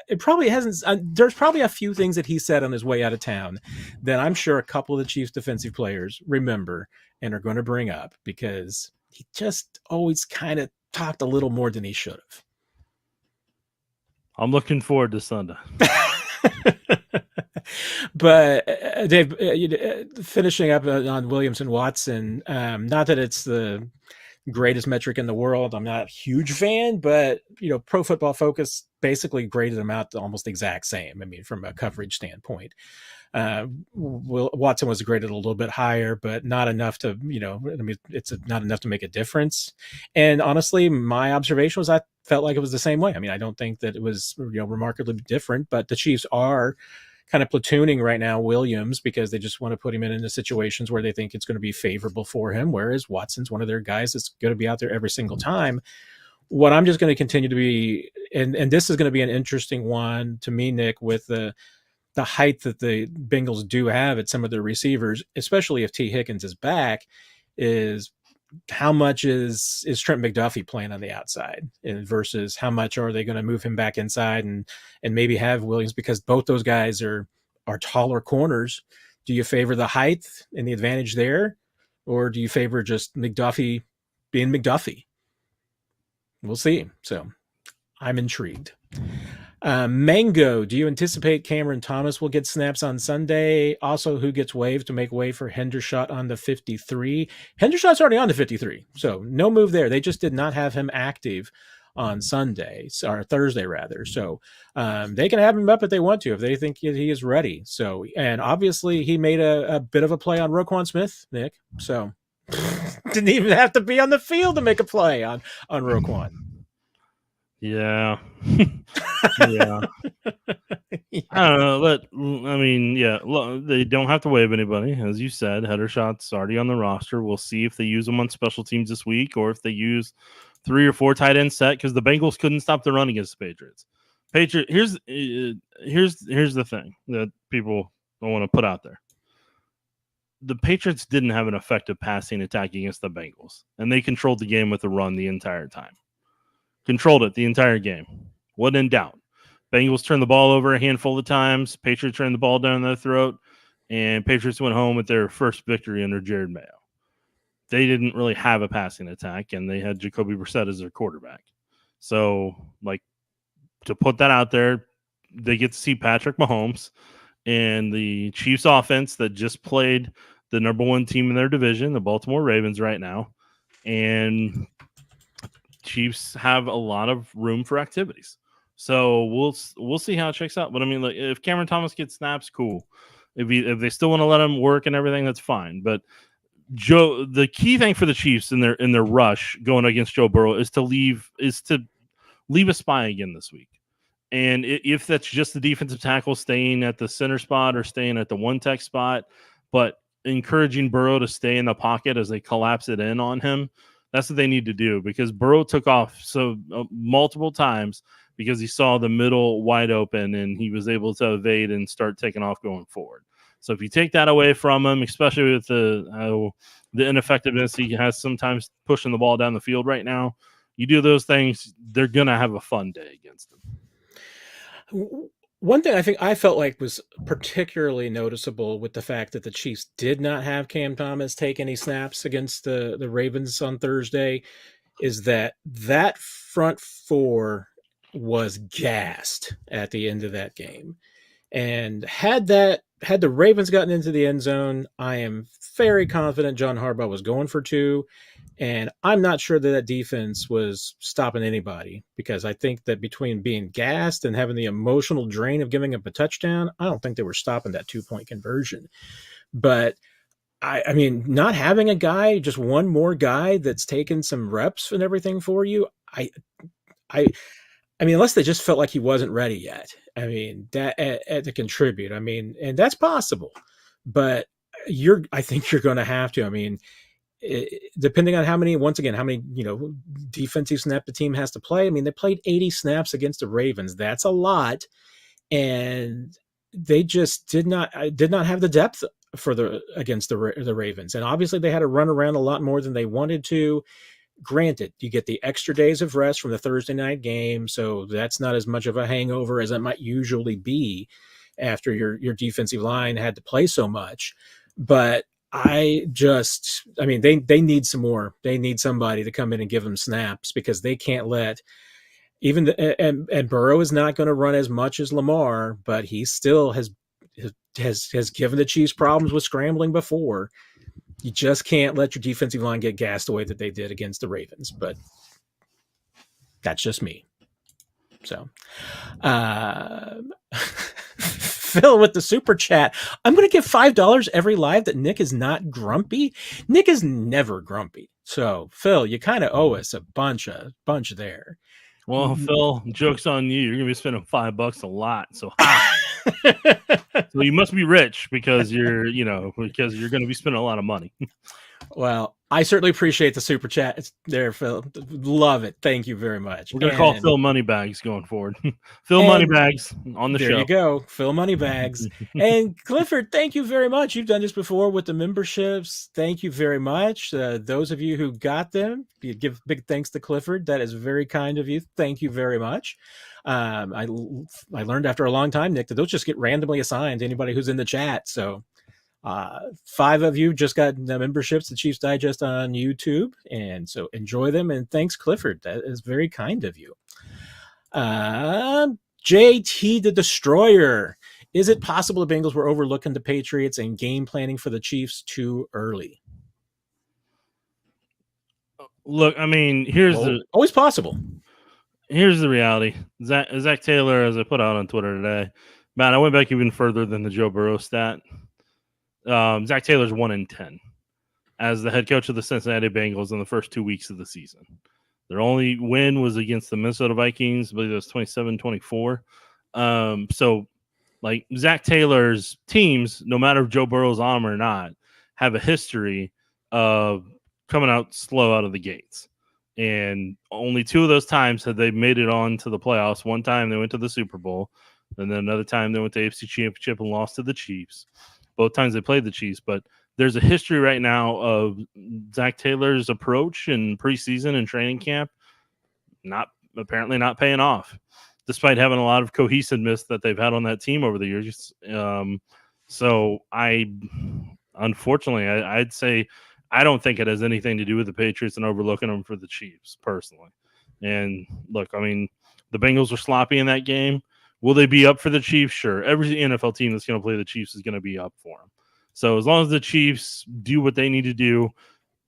It probably hasn't. There's probably a few things that he said on his way out of town that I'm sure a couple of the Chiefs defensive players remember and are going to bring up because he just always kind of talked a little more than he should I'm looking forward to Sunday. But Dave, finishing up on Williams and Watson, not that it's the greatest metric in the world. I'm not a huge fan, but Pro Football Focus basically graded them out almost the exact same. I mean, from a coverage standpoint, Watson was graded a little bit higher, but not enough to, I mean, it's not enough to make a difference. And honestly, my observation was I felt like it was the same way. I mean, I don't think that it was, remarkably different, but the Chiefs are kind of platooning right now Williams because they just want to put him into situations where they think it's going to be favorable for him, whereas Watson's one of their guys that's going to be out there every single time. What I'm just going to continue to be, and this is going to be an interesting one to me, Nick, with the height that the Bengals do have at some of their receivers, especially if T. Higgins is back, is how much is Trent McDuffie playing on the outside versus how much are they going to move him back inside and maybe have Williams, because both those guys are taller corners. Do you favor the height and the advantage there, or do you favor just McDuffie being McDuffie? We'll see. So I'm intrigued. Mango, do you anticipate Cameron Thomas will get snaps on Sunday? Also, who gets waived to make way for Hendershot on the 53? Hendershot's already on the 53, so no move there. They just did not have him active on Sunday, or Thursday rather. So they can have him up if they want to, if they think he is ready. So, and obviously he made a bit of a play on Roquan Smith, Nick. So didn't even have to be on the field to make a play on Roquan. Yeah. Yeah. I don't know. They don't have to waive anybody. As you said, Hendershot's already on the roster. We'll see if they use him on special teams this week or if they use 3 or 4 tight end set, because the Bengals couldn't stop the run against the Patriots. Here's the thing that people don't want to put out there. The Patriots didn't have an effective passing attack against the Bengals, and they controlled the game with the run the entire time. Controlled it the entire game. Wasn't in doubt. Bengals turned the ball over a handful of times. Patriots turned the ball down their throat, and Patriots went home with their first victory under Jared Mayo. They didn't really have a passing attack, and they had Jacoby Brissett as their quarterback. So, to put that out there, they get to see Patrick Mahomes and the Chiefs offense that just played the number 1 team in their division, the Baltimore Ravens, right now. And Chiefs have a lot of room for activities. So we'll see how it shakes out. But I mean, if Cameron Thomas gets snaps, cool. If they still want to let him work and everything, that's fine. But the key thing for the Chiefs in their rush going against Joe Burrow is to leave a spy again this week. And if that's just the defensive tackle staying at the center spot or staying at the 1-tech spot, but encouraging Burrow to stay in the pocket as they collapse it in on him, that's what they need to do, because Burrow took off multiple times because he saw the middle wide open and he was able to evade and start taking off going forward. So if you take that away from him, especially with the ineffectiveness he has sometimes pushing the ball down the field right now, you do those things, they're going to have a fun day against him. One thing I felt like was particularly noticeable with the fact that the Chiefs did not have Cam Thomas take any snaps against the Ravens on Thursday is that front 4 was gassed at the end of that game. And had the Ravens gotten into the end zone, I am very confident John Harbaugh was going for 2. And I'm not sure that defense was stopping anybody, because I think that between being gassed and having the emotional drain of giving up a touchdown, I don't think they were stopping that 2-point conversion. But I mean, not having a guy, just one more guy that's taken some reps and everything for you, I mean, unless they just felt like he wasn't ready yet. I mean, that to contribute. I mean, and that's possible, but I think you're going to have to. I mean, depending on how many defensive snap the team has to play. I mean, they played 80 snaps against the Ravens. That's a lot. And they just did not have the depth against the Ravens. And obviously they had to run around a lot more than they wanted to. Granted, you get the extra days of rest from the Thursday night game, so that's not as much of a hangover as it might usually be after your defensive line had to play so much. But they need some more. They need somebody to come in and give them snaps, because they can't let and Burrow is not going to run as much as Lamar, but he still has given the Chiefs problems with scrambling before. You just can't let your defensive line get gassed the way that they did against the Ravens. But that's just me. So, Phil with the super chat. I'm going to give $5 every live that Nick is not grumpy. Nick is never grumpy. So, Phil, you kind of owe us a bunch there. Well, Phil, joke's on you. You're going to be spending $5 a lot. So, so you must be rich, because you're going to be spending a lot of money. Well, I certainly appreciate the super chat. It's there, Phil. Love it. Thank you very much. We're going to call Phil Moneybags going forward. Phil Moneybags on the show. There you go. Phil Moneybags. And Clifford, thank you very much. You've done this before with the memberships. Thank you very much. Those of you who got them, you give big thanks to Clifford. That is very kind of you. Thank you very much. I learned after a long time, Nick, that those just get randomly assigned to anybody who's in the chat. So 5 of you just got the memberships to Chiefs Digest on YouTube, and so enjoy them. And thanks, Clifford. That is very kind of you. JT the Destroyer. Is it possible the Bengals were overlooking the Patriots and game planning for the Chiefs too early? Look, I mean, always possible. Here's the reality. Zach Taylor, as I put out on Twitter today, man, I went back even further than the Joe Burrow stat. Zach Taylor's 1-10 as the head coach of the Cincinnati Bengals in the first 2 weeks of the season. Their only win was against the Minnesota Vikings. I believe it was 27-24. So, like, Zach Taylor's teams, no matter if Joe Burrow's on them or not, have a history of coming out slow out of the gates. And only 2 of those times had they made it on to the playoffs. One time they went to the Super Bowl, and then another time they went to AFC Championship and lost to the Chiefs. Both times they played the Chiefs, but there's a history right now of Zach Taylor's approach in preseason and training camp apparently not paying off, despite having a lot of cohesiveness that they've had on that team over the years. So unfortunately, I'd say I don't think it has anything to do with the Patriots and overlooking them for the Chiefs personally. And look, I mean, the Bengals were sloppy in that game. Will they be up for the Chiefs? Sure. Every NFL team that's going to play the Chiefs is going to be up for them. So as long as the Chiefs do what they need to do,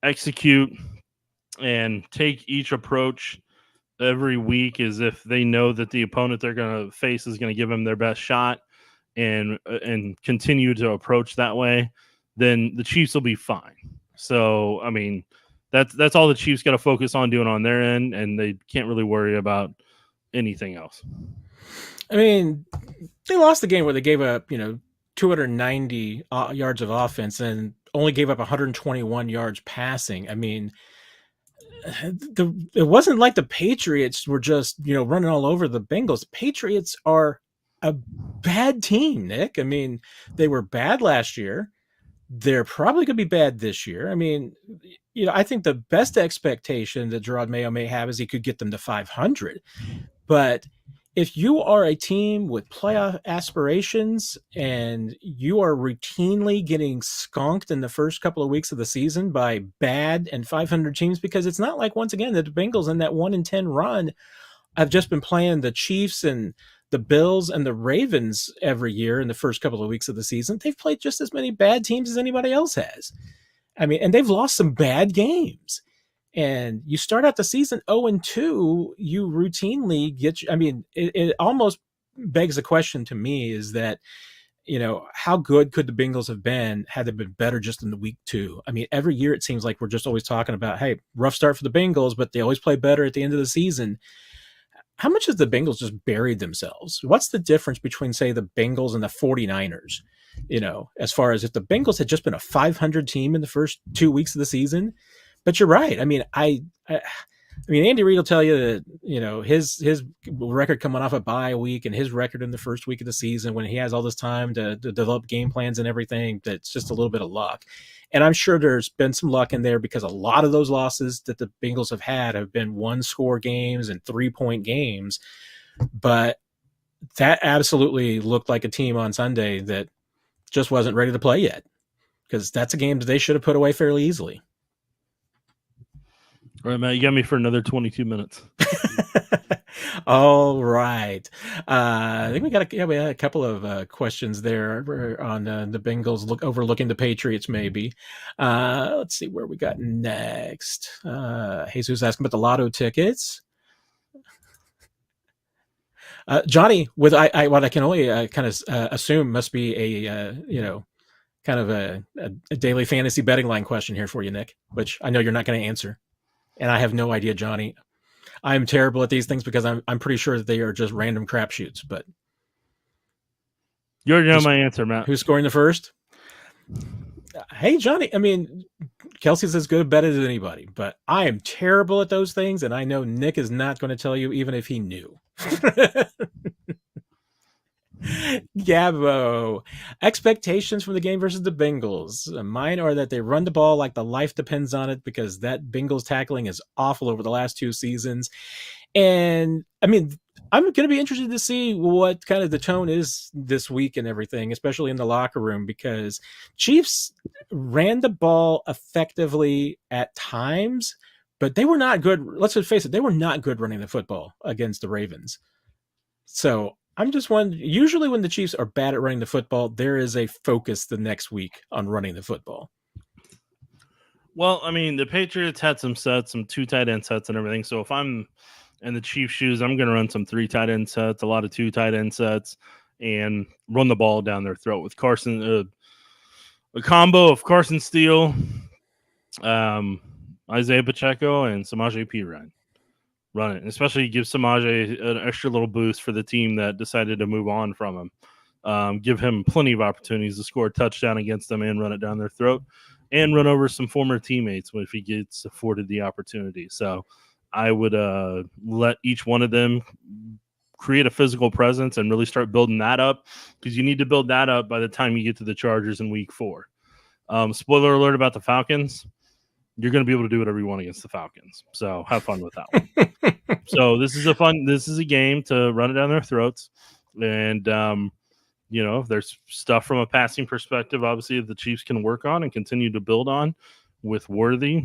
execute, and take each approach every week as if they know that the opponent they're going to face is going to give them their best shot, and continue to approach that way, then the Chiefs will be fine. So, I mean, that's all the Chiefs got to focus on doing on their end, and they can't really worry about anything else. I mean, they lost the game where they gave up, 290 yards of offense and only gave up 121 yards passing. I mean, it wasn't like the Patriots were just, running all over the Bengals. The Patriots are a bad team, Nick. I mean, they were bad last year. They're probably going to be bad this year. I mean, I think the best expectation that Gerard Mayo may have is he could get them to 500. But if you are a team with playoff aspirations and you are routinely getting skunked in the first couple of weeks of the season by bad and 500 teams, because it's not like, once again, that the Bengals in that 1-10 run have just been playing the Chiefs and the Bills and the Ravens every year in the first couple of weeks of the season. They've played just as many bad teams as anybody else has. I mean, and they've lost some bad games. And you start out the season 0-2, you routinely get, it almost begs the question to me is that, how good could the Bengals have been had they been better just in the week 2? I mean, every year it seems like we're just always talking about, hey, rough start for the Bengals, but they always play better at the end of the season. How much has the Bengals just buried themselves? What's the difference between, say, the Bengals and the 49ers? as far as if the Bengals had just been a 500 team in the first 2 weeks of the season. But you're right. I mean, Andy Reid will tell you that, his record coming off a bye week and his record in the first week of the season when he has all this time to develop game plans and everything, that's just a little bit of luck. And I'm sure there's been some luck in there because a lot of those losses that the Bengals have been 1-score games and 3-point games. But that absolutely looked like a team on Sunday that just wasn't ready to play yet, because that's a game that they should have put away fairly easily. All right, Matt, you got me for another 22 minutes. All right. I think we had a couple of questions there on the Bengals overlooking the Patriots, maybe. Let's see where we got next. Jesus asking about the lotto tickets. Johnny, with what I can only kind of assume must be a kind of a daily fantasy betting line question here for you, Nick, which I know you're not going to answer. And I have no idea, Johnny. I'm terrible at these things because I'm pretty sure that they are just random crapshoots. But you already know my answer, Matt. Who's scoring the first? Hey, Johnny. I mean, Kelce's as good a bet as anybody, but I am terrible at those things, and I know Nick is not going to tell you even if he knew. Gabbo, expectations from the game versus the Bengals. Mine are that they run the ball like the life depends on it, because that Bengals tackling is awful over the last 2 seasons. And I mean, I'm going to be interested to see what kind of the tone is this week and everything, especially in the locker room, because Chiefs ran the ball effectively at times, but they were not good. Let's just face it, they were not good running the football against the Ravens. So I'm just wondering, usually when the Chiefs are bad at running the football, there is a focus the next week on running the football. Well, I mean, the Patriots had some 2 tight end sets and everything. So if I'm in the Chiefs' shoes, I'm going to run some 3 tight end sets, a lot of 2 tight end sets, and run the ball down their throat with Carson, a combo of Carson Steele, Isaiah Pacheco, and Samaje Perine. Run it, and especially give Samaje an extra little boost for the team that decided to move on from him. Give him plenty of opportunities to score a touchdown against them and run it down their throat and run over some former teammates if he gets afforded the opportunity. So I would let each one of them create a physical presence and really start building that up, because you need to build that up by the time you get to the Chargers in week 4. Spoiler alert about the Falcons. You're going to be able to do whatever you want against the Falcons. So have fun with that one. So this is a game to run it down their throats. And, there's stuff from a passing perspective, obviously, that the Chiefs can work on and continue to build on with Worthy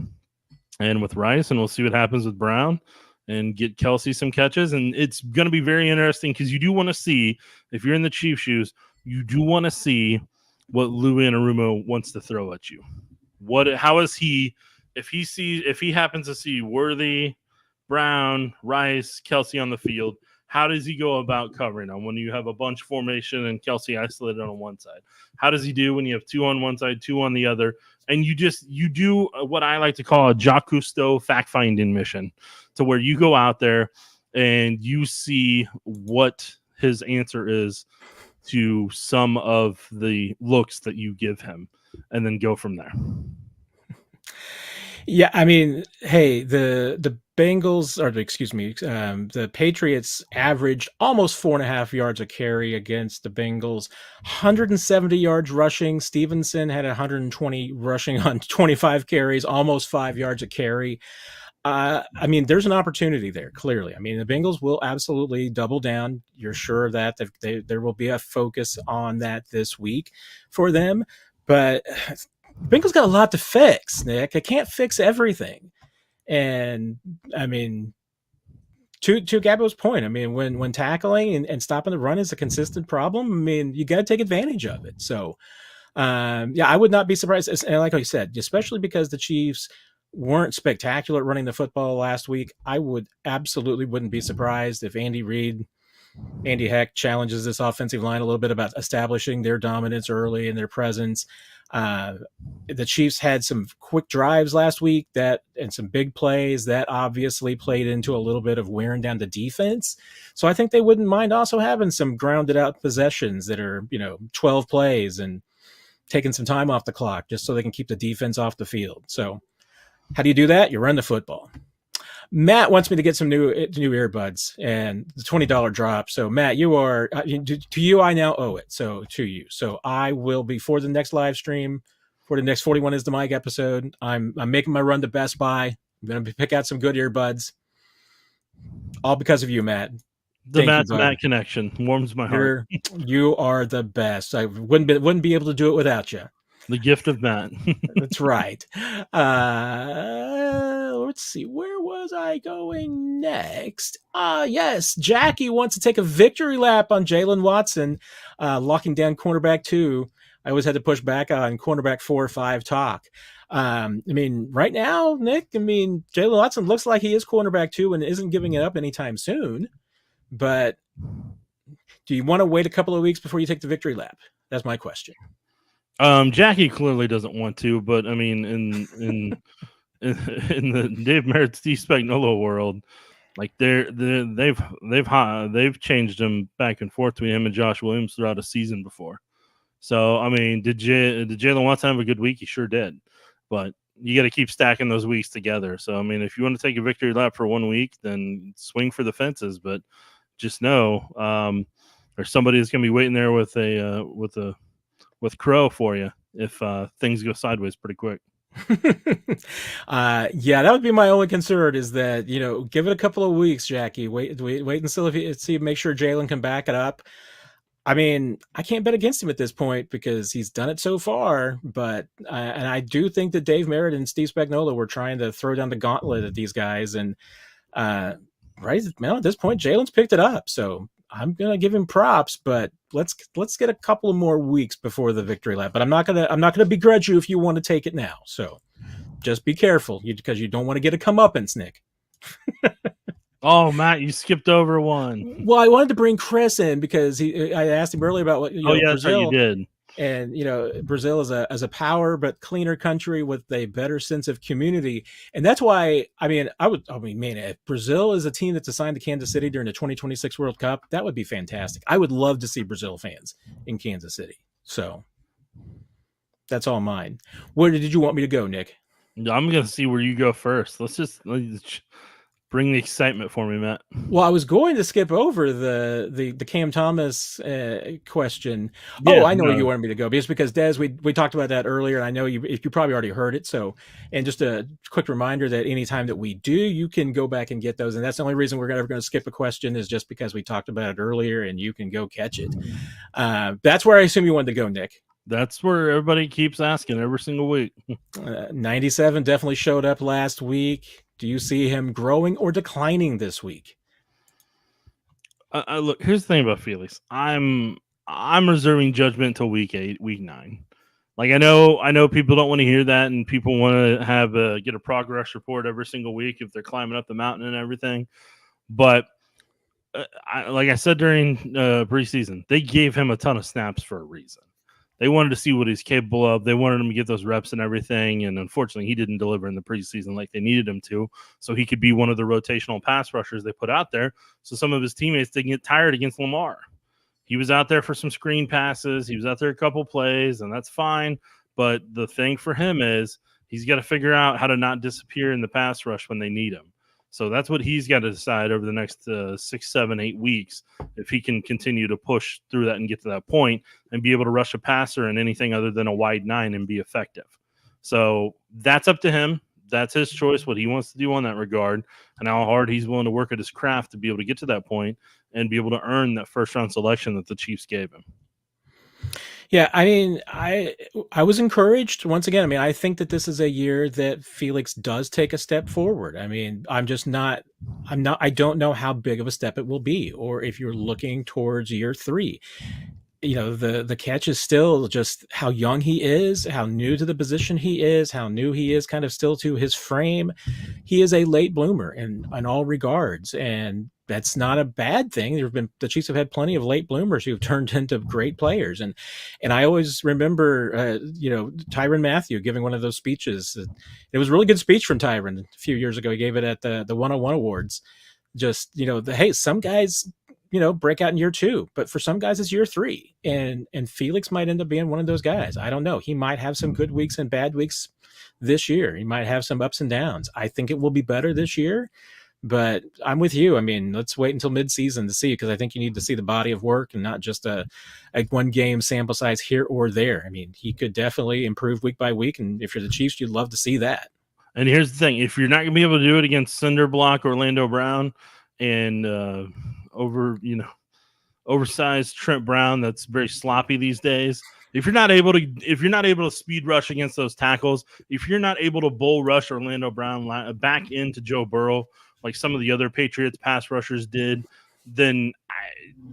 and with Rice. And we'll see what happens with Brown and get Kelce some catches. And it's going to be very interesting, because you do want to see, if you're in the Chiefs' shoes, you do want to see what Lou Anarumo wants to throw at you. How is he? If he happens to see Worthy, Brown, Rice, Kelce on the field, how does he go about covering them when you have a bunch formation and Kelce isolated on one side? How does he do when you have 2 on one side, 2 on the other? And you do what I like to call a Jacques Cousteau fact-finding mission, to where you go out there and you see what his answer is to some of the looks that you give him, and then go from there. Yeah, I mean, hey, the Bengals, or the Patriots averaged almost 4.5 yards a carry against the Bengals, 170 yards rushing. Stevenson had 120 rushing on 25 carries, almost 5 yards a carry. I mean, there's an opportunity there, clearly. I mean, the Bengals will absolutely double down. You're sure of that. There will be a focus on that this week for them. But Bengals got a lot to fix, Nick. I can't fix everything. And, I mean, to Gabbo's point, I mean, when tackling and stopping the run is a consistent problem, I mean, you got to take advantage of it. So, I would not be surprised. And like I said, especially because the Chiefs weren't spectacular at running the football last week, I wouldn't be surprised if Andy Heck challenges this offensive line a little bit about establishing their dominance early and their presence. The Chiefs had some quick drives last week and some big plays that obviously played into a little bit of wearing down the defense. So I think they wouldn't mind also having some grounded out possessions that are, 12 plays and taking some time off the clock just so they can keep the defense off the field. So how do you do that? You run the football. Matt wants me to get some new earbuds and the $20 drop. So Matt, you are to you. I now owe it. So to you. So I will be for the next live stream, for the next 41 is the Mike episode. I'm making my run to Best Buy. I'm going to pick out some good earbuds. All because of you, Matt. The Matt to Matt connection warms my heart. You are the best. I wouldn't be able to do it without you. The gift of Matt. That's right. Let's see. Where was I going next? Yes. Jackie wants to take a victory lap on Jalen Watson, locking down cornerback 2. I always had to push back on cornerback 4 or 5 talk. Right now, Nick, Jalen Watson looks like he is cornerback 2 and isn't giving it up anytime soon. But do you want to wait a couple of weeks before you take the victory lap? That's my question. Jackie clearly doesn't want to, but in the Dave Merritt, Steve Spagnuolo world, like they've changed him back and forth between him and Josh Williams throughout a season before. So did Jalen Watson have a good week? He sure did, but you got to keep stacking those weeks together. So if you want to take a victory lap for 1 week, then swing for the fences, but just know there's somebody that's gonna be waiting there with Crow for you if things go sideways pretty quick. Yeah, that would be my only concern is that, give it a couple of weeks, Jackie. Wait until make sure Jalen can back it up. I can't bet against him at this point because he's done it so far, but and I do think that Dave Merritt and Steve Spagnuolo were trying to throw down the gauntlet at these guys, and right now at this point, Jalen's picked it up, so I'm gonna give him props, but let's get a couple of more weeks before the victory lap. But I'm not gonna begrudge you if you want to take it now. So just be careful because you don't want to get a comeuppance, Nick. Oh, Matt, you skipped over one. Well, I wanted to bring Chris in because I asked him earlier about what Brazil, that's right, you did. And Brazil is a power but cleaner country with a better sense of community, and that's why if Brazil is a team that's assigned to Kansas City during the 2026 World Cup, that would be fantastic. I would love to see Brazil fans in Kansas City. So that's all mine. Where did you want me to go, Nick? I'm gonna see where you go first. Let's just bring the excitement for me, Matt. Well, I was going to skip over the Cam Thomas question. Yeah, I know where you wanted me to go. Because Des, we talked about that earlier, and I know you probably already heard it. So, and just a quick reminder that anytime that we do, you can go back and get those. And that's the only reason we're ever going to skip a question is just because we talked about it earlier, and you can go catch it. That's where I assume you wanted to go, Nick. That's where everybody keeps asking every single week. 97 definitely showed up last week. Do you see him growing or declining this week? Look, here's the thing about Felix. I'm reserving judgment until week 8, week 9. Like I know people don't want to hear that, and people want to have get a progress report every single week if they're climbing up the mountain and everything. But like I said during preseason, they gave him a ton of snaps for a reason. They wanted to see what he's capable of. They wanted him to get those reps and everything. And unfortunately, he didn't deliver in the preseason like they needed him to. So he could be one of the rotational pass rushers they put out there. So some of his teammates didn't get tired against Lamar. He was out there for some screen passes. He was out there a couple plays, and that's fine. But the thing for him is he's got to figure out how to not disappear in the pass rush when they need him. So that's what he's got to decide over the next 6, 7, 8 weeks, if he can continue to push through that and get to that point and be able to rush a passer in anything other than a wide 9 and be effective. So that's up to him. That's his choice, what he wants to do on that regard, and how hard he's willing to work at his craft to be able to get to that point and be able to earn that first-round selection that the Chiefs gave him. Yeah, I was encouraged once again. I think that this is a year that Felix does take a step forward. I don't know how big of a step it will be, or if you're looking towards year 3. the catch is still just how young he is, how new to the position he is, how new he is kind of still to his frame. He is a late bloomer in all regards, and that's not a bad thing. The Chiefs have had plenty of late bloomers who've turned into great players, and I always remember Tyrann Mathieu giving one of those speeches. It was a really good speech from Tyrann a few years ago. He gave it at the 101 Awards. Just hey, some guys break out in year 2, but for some guys it's year 3, and Felix might end up being one of those guys. I don't know. He might have some good weeks and bad weeks this year. He might have some ups and downs. I think it will be better this year, but I'm with you. I mean, let's wait until midseason to see, because I think you need to see the body of work and not just a one game sample size here or there. I mean, he could definitely improve week by week, and if you're the Chiefs, you'd love to see that. And here's the thing: if you're not going to be able to do it against Cinderblock, Orlando Brown, and oversized Trent Brown, that's very sloppy these days. If you're not able to speed rush against those tackles, if you're not able to bull rush Orlando Brown back into Joe Burrow like some of the other Patriots pass rushers did, then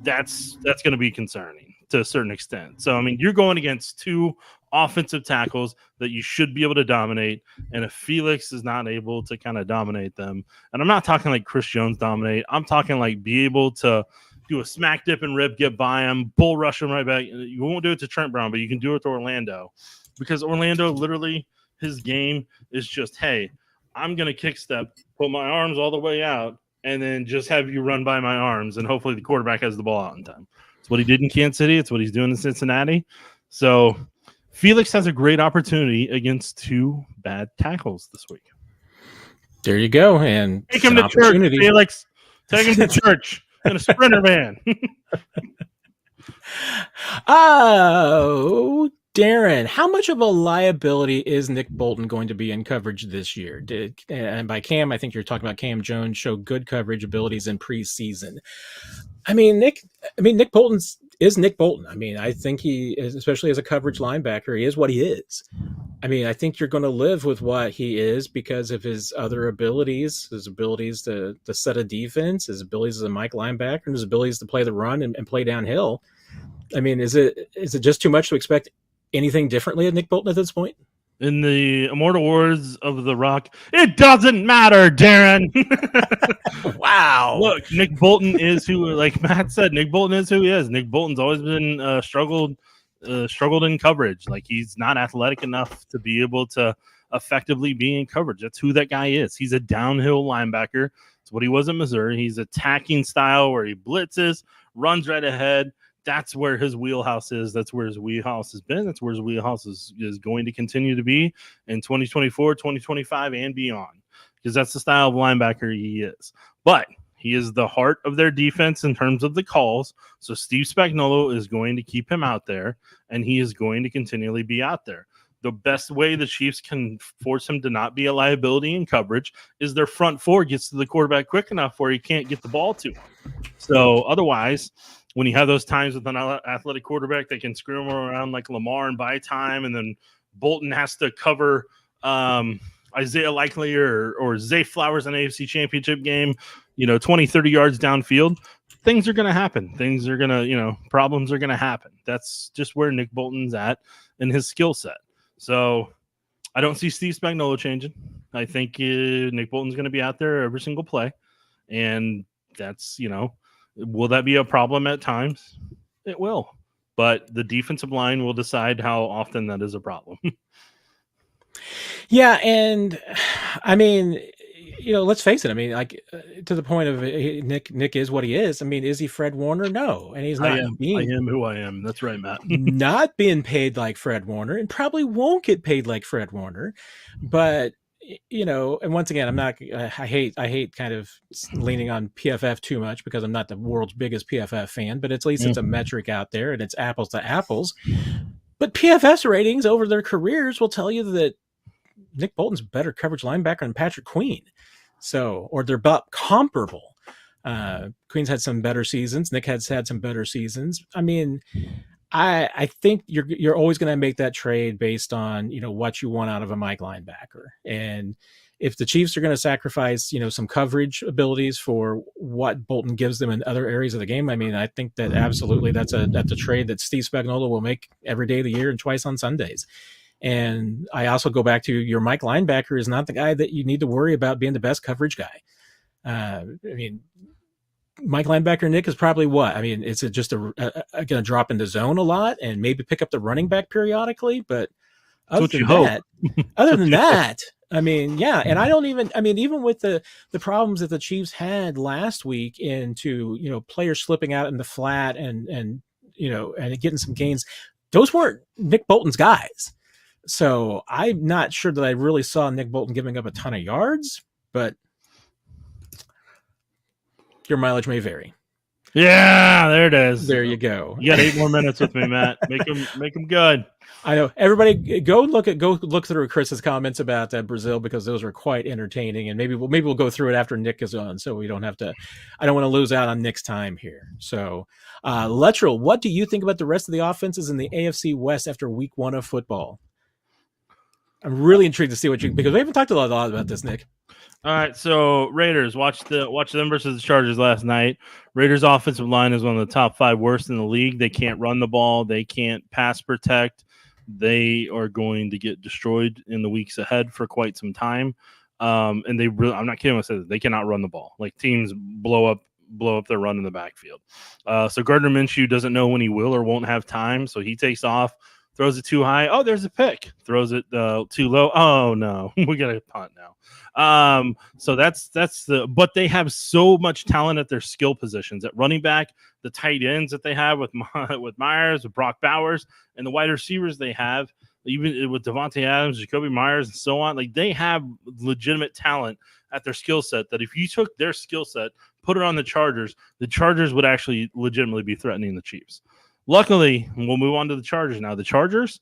that's going to be concerning to a certain extent. So I mean, you're going against 2 offensive tackles that you should be able to dominate, and if Felix is not able to kind of dominate them, and I'm not talking like Chris Jones dominate, I'm talking like be able to do a smack dip and rib, get by him, bull rush him right back. You won't do it to Trent Brown, but you can do it to Orlando, because Orlando, literally his game is just, hey, I'm going to kick step, put my arms all the way out, and then just have you run by my arms, and hopefully the quarterback has the ball out in time. It's what he did in Kansas City. It's what he's doing in Cincinnati. So Felix has a great opportunity against 2 bad tackles this week. There you go. And take him to church, Felix. Take him to church in a Sprinter van. Oh, Darren, how much of a liability is Nick Bolton going to be in coverage this year? And by Cam, I think you're talking about Cam Jones showed good coverage abilities in preseason. I mean, Nick Bolton is Nick Bolton. I mean, I think he is, especially as a coverage linebacker, he is what he is. I mean, I think you're going to live with what he is because of his other abilities, his abilities to set a defense, his abilities as a Mike linebacker, and his abilities to play the run and play downhill. I mean, is it just too much to expect anything differently at Nick Bolton at this point? In the immortal words of The Rock, it doesn't matter, Darren. Wow. Look, Nick Bolton is who, like Matt said, Nick Bolton is who he is. Nick Bolton's always been struggled in coverage. Like, he's not athletic enough to be able to effectively be in coverage. That's who that guy is. He's a downhill linebacker. It's what he was in Missouri. He's attacking style where he blitzes, runs right ahead. That's where his wheelhouse is. That's where his wheelhouse has been. That's where his wheelhouse is going to continue to be in 2024, 2025, and beyond, because that's the style of linebacker he is. But he is the heart of their defense in terms of the calls. So Steve Spagnuolo is going to keep him out there, and he is going to continually be out there. The best way the Chiefs can force him to not be a liability in coverage is their front 4 gets to the quarterback quick enough where he can't get the ball to him. So otherwise, when you have those times with an athletic quarterback that can screw him around like Lamar and buy time, and then Bolton has to cover Isaiah Likely or Zay Flowers in an AFC Championship game, 20, 30 yards downfield, things are going to happen. Things are going to, problems are going to happen. That's just where Nick Bolton's at in his skill set. So I don't see Steve Spagnuolo changing. I think Nick Bolton's going to be out there every single play. And that's, will that be a problem at times? It will. But the defensive line will decide how often that is a problem. Yeah, and I mean, let's face it. I mean, like to the point of Nick is what he is. I mean, is he Fred Warner? No, and he's not. I am who I am. That's right, Matt. Not being paid like Fred Warner, and probably won't get paid like Fred Warner. But and once again, I hate kind of leaning on PFF too much because I'm not the world's biggest PFF fan. But at least it's a metric out there, and it's apples to apples. But PFF ratings over their careers will tell you that Nick Bolton's a better coverage linebacker than Patrick Queen. So, or they're about comparable. Queen's had some better seasons. Nick has had some better seasons. I mean, I think you're always going to make that trade based on, what you want out of a Mike linebacker. And if the Chiefs are going to sacrifice, some coverage abilities for what Bolton gives them in other areas of the game, I mean, I think that absolutely that's a trade that Steve Spagnuolo will make every day of the year and twice on Sundays. And I also go back to your Mike linebacker is not the guy that you need to worry about being the best coverage guy. I mean, Mike linebacker Nick is probably what? I mean, is it just going to drop into zone a lot and maybe pick up the running back periodically? But other than that, I mean, yeah. And I don't even, I mean, even with the problems that the Chiefs had last week into, players slipping out in the flat and getting some gains, those weren't Nick Bolton's guys. So I'm not sure that I really saw Nick Bolton giving up a ton of yards, but your mileage may vary. Yeah, there it is. There you go. You got 8 more minutes with me, Matt. Make them good. I know. Everybody, go look through Chris's comments about Brazil, because those were quite entertaining, and maybe we'll go through it after Nick is on, so we don't have to. I don't want to lose out on Nick's time here. So, Luttrell, what do you think about the rest of the offenses in the AFC West after Week 1 of football? I'm really intrigued to see because we haven't talked a lot about this, Nick. All right, so Raiders, watch them versus the Chargers last night. Raiders' offensive line is one of the top 5 worst in the league. They can't run the ball. They can't pass protect. They are going to get destroyed in the weeks ahead for quite some time. And I'm not kidding when I say that. They cannot run the ball. Like, teams blow up their run in the backfield. So Gardner Minshew doesn't know when he will or won't have time, so he takes off. Throws it too high. Oh, there's a pick. Throws it too low. Oh no, we got a punt now. So that's but they have so much talent at their skill positions at running back, the tight ends that they have with Myers, with Brock Bowers, and the wide receivers they have, even with Devontae Adams, Jacoby Myers, and so on. Like, they have legitimate talent at their skill set that if you took their skill set, put it on the Chargers would actually legitimately be threatening the Chiefs. Luckily, we'll move on to the Chargers now. The Chargers,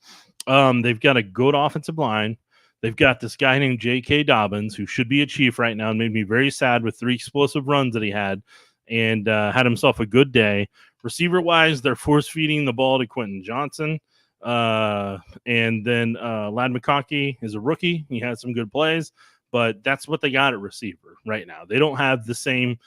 they've got a good offensive line. They've got this guy named J.K. Dobbins, who should be a Chief right now, and made me very sad with 3 explosive runs that he had, and had himself a good day. Receiver-wise, they're force-feeding the ball to Quentin Johnson. And then Ladd McConkey is a rookie. He had some good plays, but that's what they got at receiver right now. They don't have the same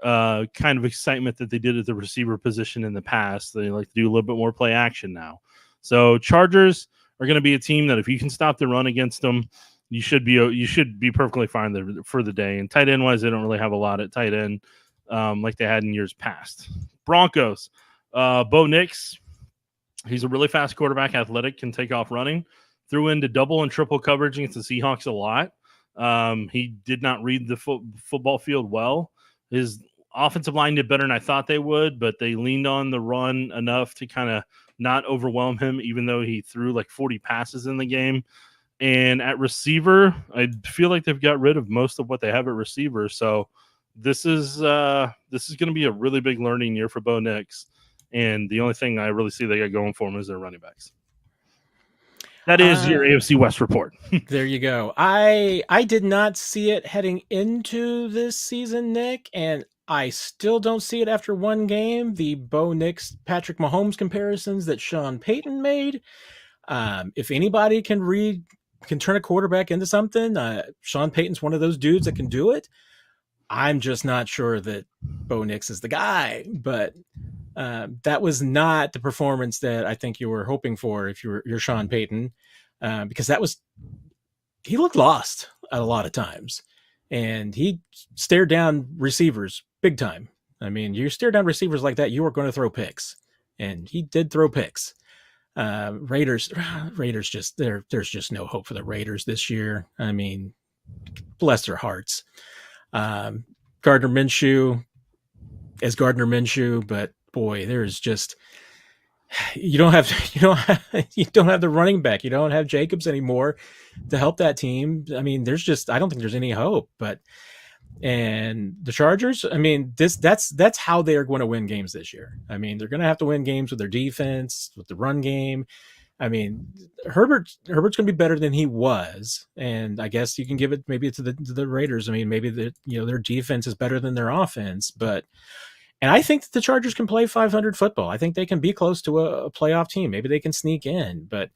kind of excitement that they did at the receiver position in the past. They like to do a little bit more play action now. So Chargers are going to be a team that if you can stop the run against them, you should be perfectly fine for the day. And tight end wise, they don't really have a lot at tight end like they had in years past. Broncos, Bo Nix, he's a really fast quarterback, athletic, can take off running. Threw into double and triple coverage against the Seahawks a lot. He did not read the football field well. His offensive line did better than I thought they would, but they leaned on the run enough to kind of not overwhelm him, even though he threw like 40 passes in the game. And at receiver, I feel like they've got rid of most of what they have at receiver. So this is going to be a really big learning year for Bo Nix. And the only thing I really see they got going for them is their running backs. That is your AFC West report. There you go. I did not see it heading into this season, Nick, and I still don't see it after one game. The Bo Nix, Patrick Mahomes comparisons that Sean Payton made. If anybody can turn a quarterback into something, Sean Payton's one of those dudes that can do it. I'm just not sure that Bo Nix is the guy, but that was not the performance that I think you were hoping for if you're Sean Payton, because he looked lost at a lot of times, and he stared down receivers big time. I mean, you stare down receivers like that, you are going to throw picks, and he did throw picks. Raiders just there's just no hope for the Raiders this year. I mean, bless their hearts. Gardner Minshew is Gardner Minshew, but boy, there's just you don't have the running back. You don't have Jacobs anymore to help that team. I mean, I don't think there's any hope. And the Chargers, I mean, that's how they are going to win games this year. I mean, they're going to have to win games with their defense, with the run game. I mean, Herbert's going to be better than he was, and I guess you can give it maybe to the Raiders. I mean, maybe their defense is better than their offense, but And I think that the Chargers can play 500 football. I think they can be close to a playoff team. Maybe they can sneak in, but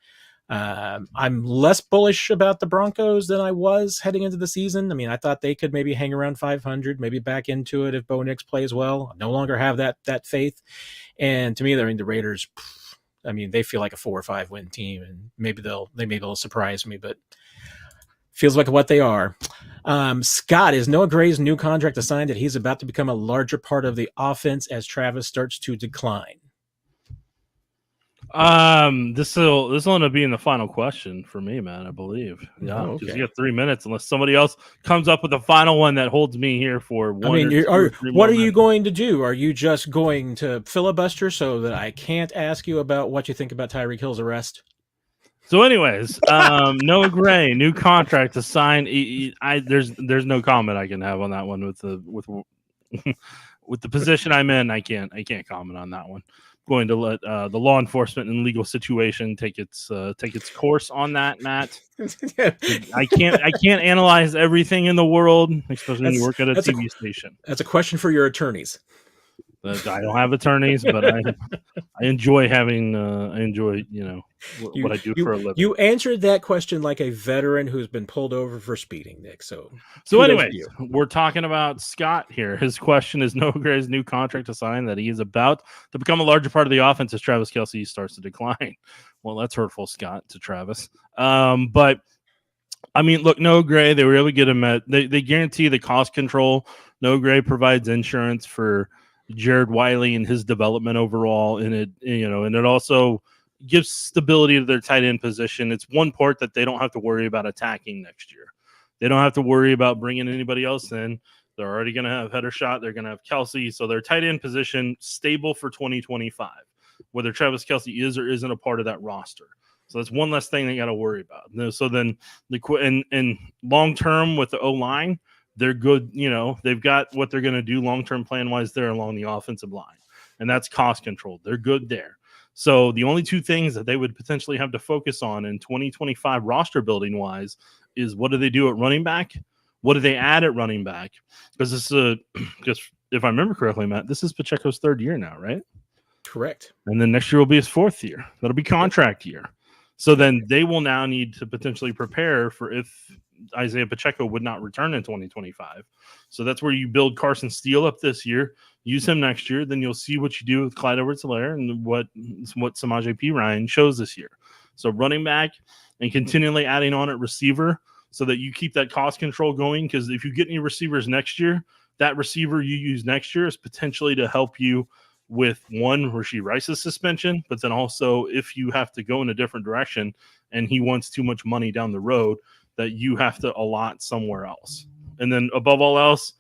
I'm less bullish about the Broncos than I was heading into the season. I mean, I thought they could maybe hang around 500, maybe back into it if Bo Nix plays well. I no longer have that faith. And to me, the Raiders, I mean, they feel like a 4 or 5 win team, and maybe they'll surprise me, but feels like what they are. Scott, is Noah Gray's new contract a sign that he's about to become a larger part of the offense as Travis starts to decline? This will end up being the final question for me, man. I believe, yeah, because you got 3 minutes, unless somebody else comes up with a final one that holds me here for one. I mean, what are you going to do? Are you just going to filibuster so that I can't ask you about what you think about Tyreek Hill's arrest? So, anyways, Noah Gray, new contract to sign. There's no comment I can have on that one with the position I'm in. I can't comment on that one. Going to let the law enforcement and legal situation take its course on that, Matt. I can't analyze everything in the world, especially when you work at a TV station. That's a question for your attorneys. I don't have attorneys, but I enjoy having what I do for a living. You answered that question like a veteran who's been pulled over for speeding, Nick. So anyways, we're talking about Scott here. His question is Noah Gray's new contract to sign that he is about to become a larger part of the offense as Travis Kelce starts to decline. Well, that's hurtful, Scott, to Travis. But I mean, look, Noah Gray, they were able to get him they guarantee the cost control. Noah Gray provides insurance for Jared Wiley and his development overall, and it also gives stability to their tight end position. It's one part that they don't have to worry about attacking next year. They don't have to worry about bringing anybody else in. They're already going to have header shot. They're going to have Kelce. So their tight end position stable for 2025, whether Travis Kelce is or isn't a part of that roster. So that's one less thing they got to worry about. So then and long term with the O-line, they're good. They've got what they're going to do long-term plan-wise there along the offensive line, and that's cost control. They're good there. So the only two things that they would potentially have to focus on in 2025 roster building-wise is what do they do at running back? What do they add at running back? Because this is just if I remember correctly, Matt, this is Pacheco's 3rd year now, right? Correct. And then next year will be his 4th year. That'll be contract year. So then they will now need to potentially prepare for if Isaiah Pacheco would not return in 2025. So that's where you build Carson Steele up this year, use him next year. Then you'll see what you do with Clyde Edwards-Helaire and what Samaje Perine shows this year. So running back and continually adding on at receiver so that you keep that cost control going. Because if you get any receivers next year, that receiver you use next year is potentially to help you with one, Rashee Rice's suspension, but then also if you have to go in a different direction and he wants too much money down the road, that you have to allot somewhere else. And then above all else,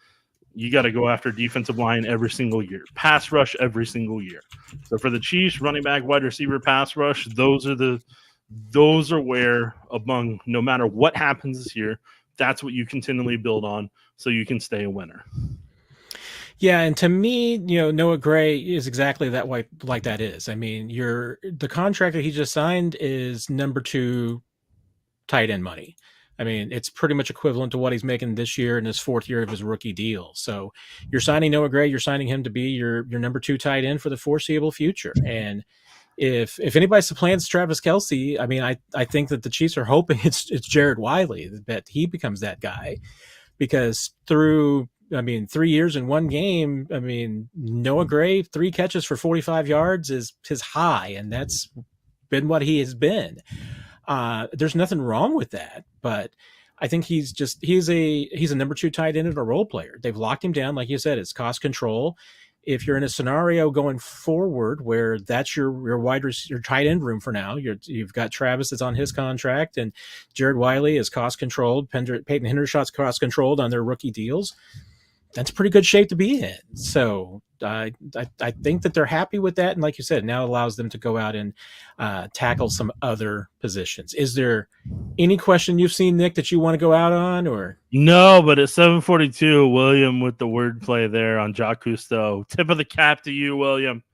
you got to go after defensive line every single year, pass rush every single year. So for the Chiefs, running back, wide receiver, pass rush, those are where among no matter what happens this year, that's what you continually build on so you can stay a winner. Yeah, and to me, Noah Gray is exactly that way, like that is. I mean, the contract that he just signed is number 2 tight end money. I mean, it's pretty much equivalent to what he's making this year in his 4th year of his rookie deal. So you're signing Noah Gray, you're signing him to be your number 2 tight end for the foreseeable future. And if anybody supplants Travis Kelce, I mean, I think that the Chiefs are hoping it's Jared Wiley, that he becomes that guy, because through 3 years in one game, I mean, Noah Gray, 3 catches for 45 yards is his high, and that's been what he has been. There's nothing wrong with that, but I think he's a number 2 tight end and a role player. They've locked him down, like you said. It's cost control. If you're in a scenario going forward where that's your tight end room for now, you've got Travis that's on his contract, and Jared Wiley is cost controlled. Peyton Hendershot's cost controlled on their rookie deals. That's pretty good shape to be in. So I think that they're happy with that. And like you said, now it allows them to go out and tackle some other positions. Is there any question you've seen, Nick, that you want to go out on? Or no, but at 7:42, William with the wordplay there on Jacques Cousteau. Tip of the cap to you, William.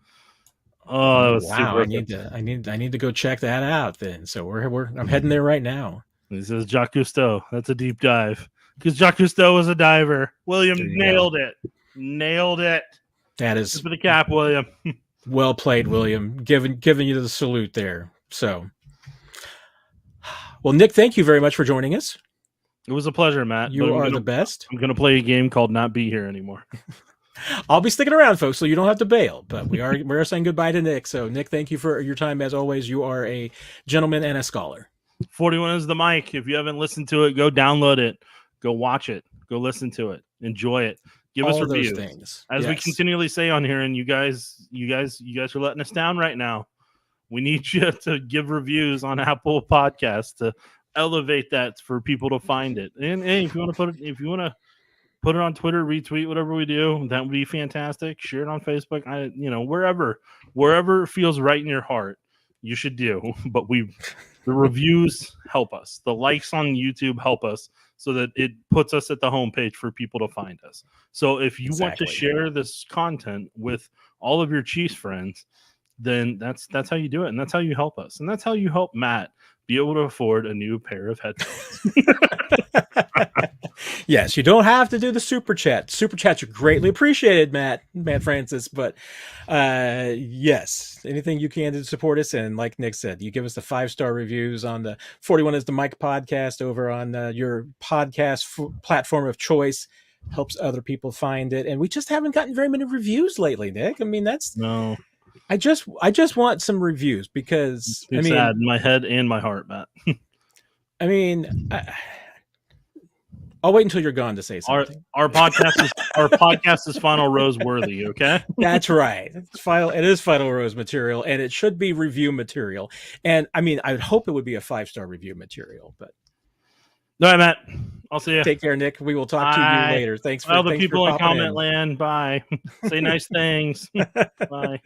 Oh, that was wow! super. I need to go check that out then. So I'm heading there right now. He says Jacques Cousteau. That's a deep dive. Because Jacques Cousteau was a diver. William nailed it. That is for the cap, William. well played, William. Giving you the salute there. So, well, Nick, thank you very much for joining us. It was a pleasure, Matt. You are the best. I'm going to play a game called Not Be Here Anymore. I'll be sticking around, folks, so you don't have to bail. But we're saying goodbye to Nick. So, Nick, thank you for your time as always. You are a gentleman and a scholar. 41 is the mic. If you haven't listened to it, go download it, go watch it, go listen to it, enjoy it. Give us reviews. Those things. As we continually say on here, and you guys are letting us down right now. We need you to give reviews on Apple Podcasts to elevate that for people to find it. And hey, if you want to put it on Twitter, retweet whatever we do, that would be fantastic. Share it on Facebook. Wherever it feels right in your heart, you should do. But the reviews help us. The likes on YouTube help us, so that it puts us at the homepage for people to find us. So if you want to share this content with all of your Chiefs friends, then that's how you do it, and that's how you help us, and that's how you help Matt be able to afford a new pair of headphones. Yes, you don't have to do the super chat. Super chats are greatly appreciated, Matt Francis. But yes, anything you can to support us. And like Nick said, you give us the 5-star reviews on the 41 is the Mic podcast over on your podcast platform of choice. Helps other people find it. And we just haven't gotten very many reviews lately, Nick. I mean, no. I just want some reviews because it's sad in my head and my heart, Matt. I mean, I'll wait until you're gone to say something. Our podcast is Final Rose worthy, okay? That's right. It is Final Rose material, and it should be review material. And I mean, I would hope it would be a 5-star review material, but all right, Matt. I'll see you. Take care, Nick. We will talk to you later. Thanks for all the people in comment land. Bye. Say nice things. Bye.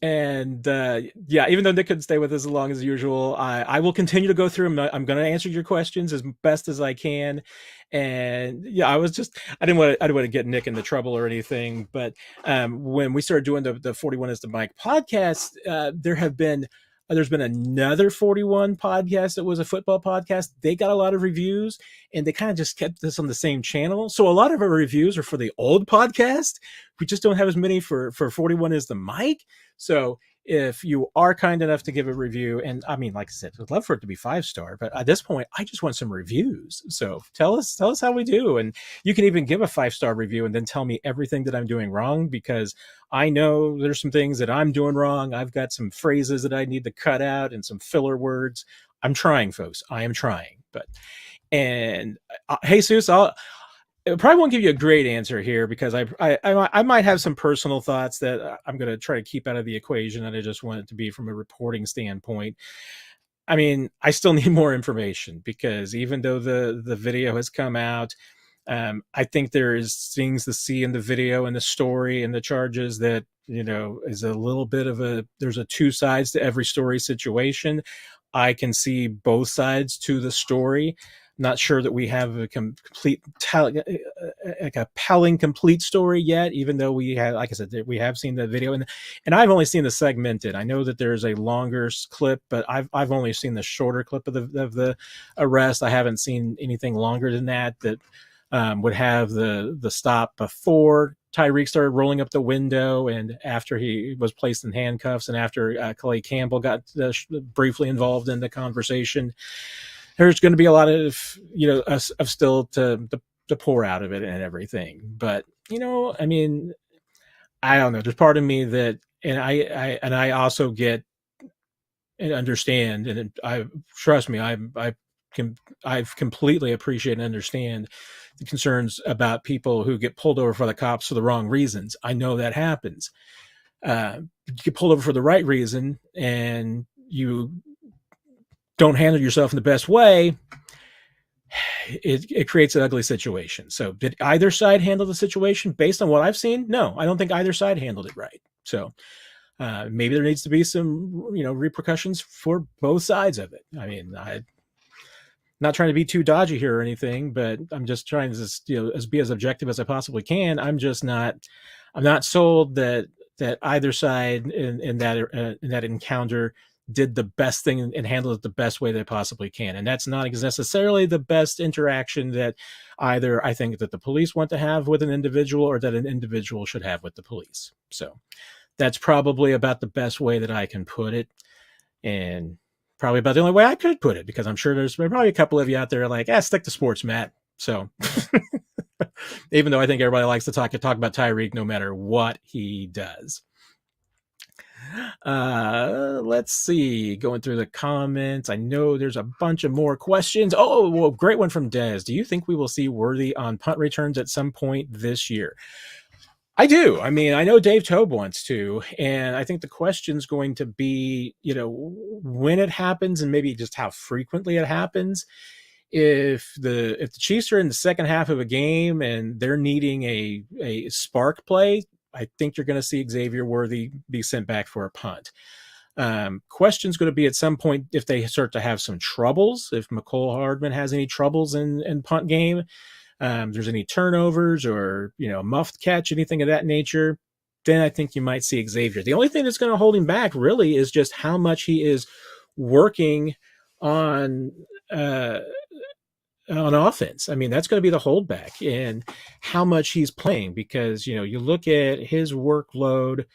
And even though Nick couldn't stay with us as long as usual, I will continue to go through them. I'm going to answer your questions as best as I can. And I didn't want to get Nick into trouble or anything. But when we started doing the 41 is the Mic podcast, there's been another 41 podcast that was a football podcast. They got a lot of reviews, and they kind of just kept this on the same channel. So a lot of our reviews are for the old podcast. We just don't have as many for 41 is the Mic. So if you are kind enough to give a review, and I mean, like I said, I'd love for it to be 5-star, but at this point, I just want some reviews. So tell us how we do. And you can even give a 5-star review and then tell me everything that I'm doing wrong, because I know there's some things that I'm doing wrong. I've got some phrases that I need to cut out and some filler words. I'm trying, folks. I am trying. And Jesus, I probably won't give you a great answer here, because I might have some personal thoughts that I'm going to try to keep out of the equation, and I just want it to be from a reporting standpoint. I mean, I still need more information, because even though the video has come out, I think there is things to see in the video and the story and the charges that, is a little bit of there's a 2 sides to every story situation. I can see both sides to the story. Not sure that we have a complete, complete story yet, even though we have, like I said, we have seen the video, and I've only seen the segmented. I know that there's a longer clip, but I've only seen the shorter clip of the arrest. I haven't seen anything longer than that would have the stop before Tyreek started rolling up the window, and after he was placed in handcuffs, and after Calais Campbell got briefly involved in the conversation. There's going to be a lot of, of still to pour out of it and everything. But, I mean, I don't know. There's part of me that, and I also get and understand, and trust me, I've completely appreciate and understand the concerns about people who get pulled over for the cops for the wrong reasons. I know that happens. You get pulled over for the right reason, and you don't handle yourself in the best way, it creates an ugly situation. So did either side handle the situation based on what I've seen? No, I don't think either side handled it right. So maybe there needs to be some, repercussions for both sides of it. I mean, I'm not trying to be too dodgy here or anything, but I'm just trying to, be as objective as I possibly can. I'm not sold that either side in that encounter did the best thing and handled it the best way they possibly can. And that's not necessarily the best interaction that either I think that the police want to have with an individual or that an individual should have with the police. So that's probably about the best way that I can put it. And probably about the only way I could put it, because I'm sure there's probably a couple of you out there like, stick to sports, Matt. So even though I think everybody likes to talk about Tyreek no matter what he does. Let's see. Going through the comments. I know there's a bunch of more questions. Oh, well, great one from Dez. Do you think we will see Worthy on punt returns at some point this year? I do. I mean, I know Dave Toub wants to, and I think the question's going to be, when it happens and maybe just how frequently it happens. If the Chiefs are in the second half of a game and they're needing a spark play, I think you're going to see Xavier Worthy be sent back for a punt. Question's going to be at some point if they start to have some troubles, if McCole Hardman has any troubles in punt game, there's any turnovers or, muffed catch, anything of that nature, then I think you might see Xavier. The only thing that's going to hold him back really is just how much he is working on offense. I mean, that's going to be the holdback, and how much he's playing, because, you look at his workload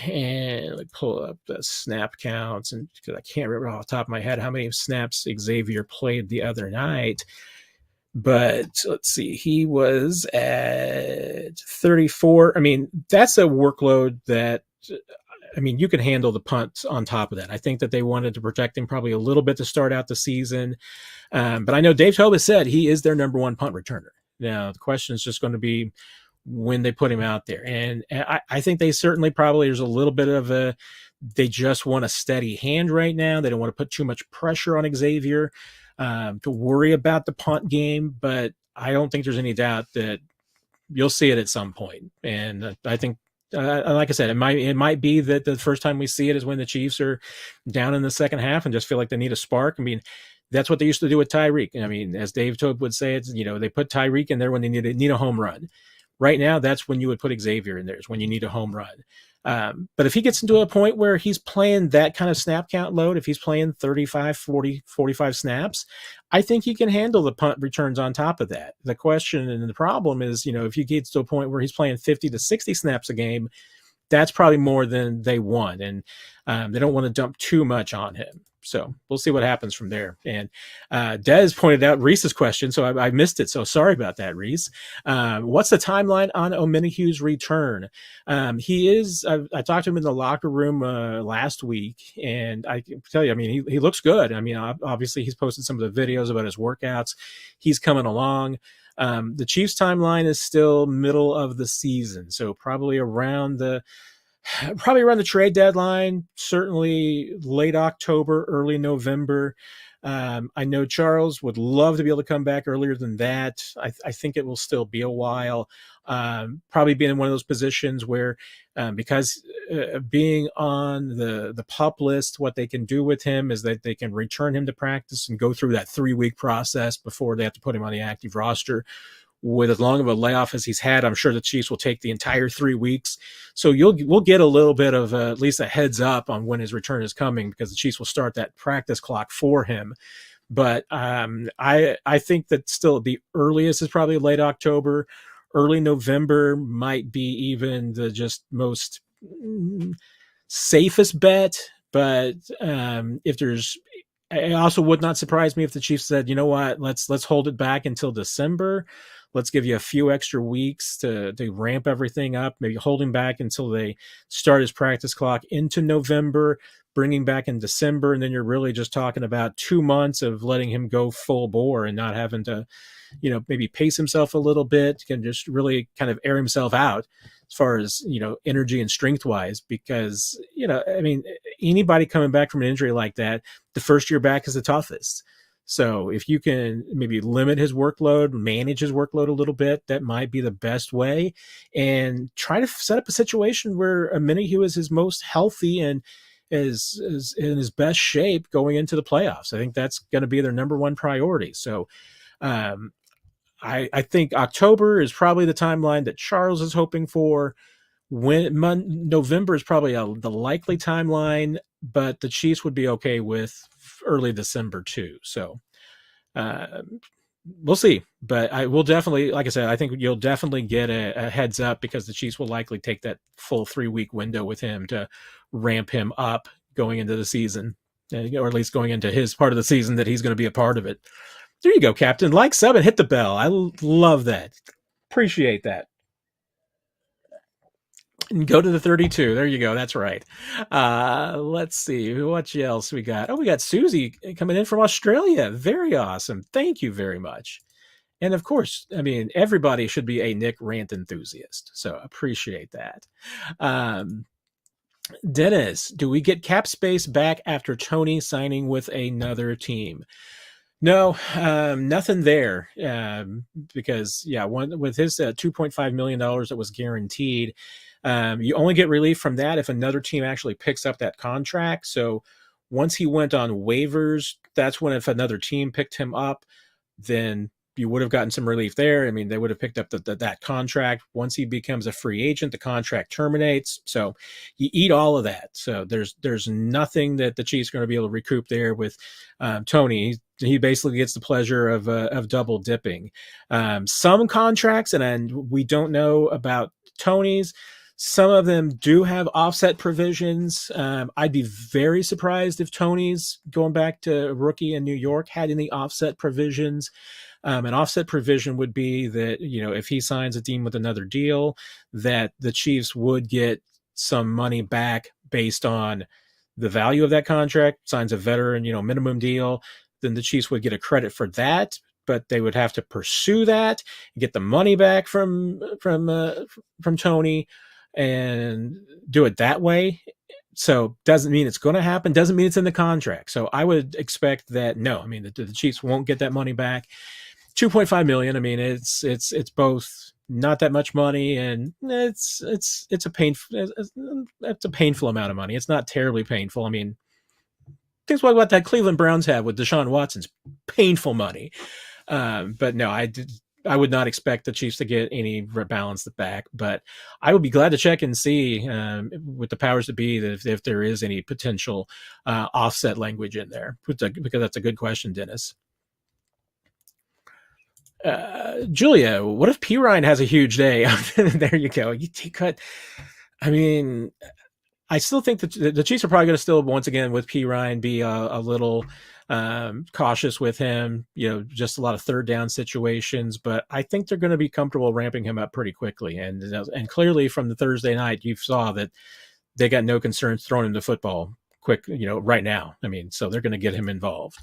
and pull up the snap counts, and because I can't remember off the top of my head how many snaps Xavier played the other night. But let's see, he was at 34. I mean, that's a workload that, you can handle the punt on top of that. I think that they wanted to protect him probably a little bit to start out the season. But I know Dave Toub has said he is their number one punt returner. Now, the question is just going to be when they put him out there. And I think they certainly there's a little bit of they just want a steady hand right now. They don't want to put too much pressure on Xavier to worry about the punt game. But I don't think there's any doubt that you'll see it at some point. And I think, like I said, it might be that the first time we see it is when the Chiefs are down in the second half and just feel like they need a spark. I mean, that's what they used to do with Tyreek. I mean, as Dave Toub would say, it's, they put Tyreek in there when they need a home run. Right now, that's when you would put Xavier in there, is when you need a home run. But if he gets into a point where he's playing that kind of snap count load, if he's playing 35, 40, 45 snaps, I think he can handle the punt returns on top of that. The question and the problem is, if he gets to a point where he's playing 50 to 60 snaps a game, that's probably more than they want. And they don't want to dump too much on him. So we'll see what happens from there. And Dez pointed out Reese's question, so I missed it. So sorry about that, Reese. What's the timeline on Omenahue's return? He is. I talked to him in the locker room last week, and I can tell you, he looks good. Obviously, he's posted some of the videos about his workouts. He's coming along. The Chiefs' timeline is still middle of the season, so probably around the trade deadline, certainly late October, early November. I know Charles would love to be able to come back earlier than that. I think it will still be a while. Probably being in one of those positions where, because being on the PUP list, what they can do with him is that they can return him to practice and go through that 3-week process before they have to put him on the active roster. With as long of a layoff as he's had, I'm sure the Chiefs will take the entire 3 weeks. So we'll get a little bit of at least a heads up on when his return is coming, because the Chiefs will start that practice clock for him. But I think that still the earliest is probably late October. Early November might be even the just most safest bet. But if there's, it also would not surprise me if the Chiefs said, you know what, let's hold it back until December. Let's give you a few extra weeks to ramp everything up, maybe holding back until they start his practice clock into November, bringing back in December. And then you're really just talking about 2 months of letting him go full bore and not having to, maybe pace himself a little bit, can just really kind of air himself out as far as, energy and strength wise, because, anybody coming back from an injury like that, the first year back is the toughest. So if you can maybe limit his workload, manage his workload a little bit, that might be the best way, and try to set up a situation where Omenahue is his most healthy and is in his best shape going into the playoffs. I think that's going to be their number one priority. So I think October is probably the timeline that Charles is hoping for. November is probably the likely timeline, but the Chiefs would be okay with early December too. So uh, we'll see. But I will definitely, like I said, I think you'll definitely get a heads up because the Chiefs will likely take that full 3-week window with him to ramp him up going into the season, or at least going into his part of the season that he's going to be a part of it. There you go, Captain. Like, sub, and hit the bell. I love that. Appreciate that. And go to the 32. There you go. That's right. Let's see. What else we got? Oh, we got Susie coming in from Australia. Very awesome. Thank you very much. And of course, I mean, everybody should be a Nick Rant enthusiast. So appreciate that. Dennis, do we get cap space back after Tony signing with another team? No, nothing there. Because with his $2.5 million that was guaranteed, you only get relief from that if another team actually picks up that contract. So once he went on waivers, that's when if another team picked him up, then you would have gotten some relief there. I mean, they would have picked up that contract. Once he becomes a free agent, the contract terminates. So you eat all of that. So there's nothing that the Chiefs are going to be able to recoup there with Tony. He basically gets the pleasure of double dipping. Some contracts, and we don't know about Tony's. Some of them do have offset provisions. I'd be very surprised if Tony's going back to rookie in New York had any offset provisions. An offset provision would be that, if he signs a team with another deal, that the Chiefs would get some money back based on the value of that contract. Signs a veteran, minimum deal, then the Chiefs would get a credit for that, but they would have to pursue that, get the money back from Tony, and do it that way. So doesn't mean it's going to happen. Doesn't mean it's in the contract. So I would expect that no. I mean, the Chiefs won't get that money back. $2.5 million. I mean, it's both not that much money, and it's a painful amount of money. It's not terribly painful. I mean, think what that Cleveland Browns have with Deshaun Watson's painful money. But no, I would not expect the Chiefs to get any balance back, but I would be glad to check and see with the powers that be that if there is any potential offset language in there, because that's a good question, Dennis. Julia, what if P. Ryan has a huge day? There you go. You cut. I mean, I still think that the Chiefs are probably going to still, once again, with P. Ryan, be a little cautious with him, just a lot of third down situations, but I think they're going to be comfortable ramping him up pretty quickly. And clearly from the Thursday night, you saw that they got no concerns throwing him the football quick, right now. I mean, so they're going to get him involved.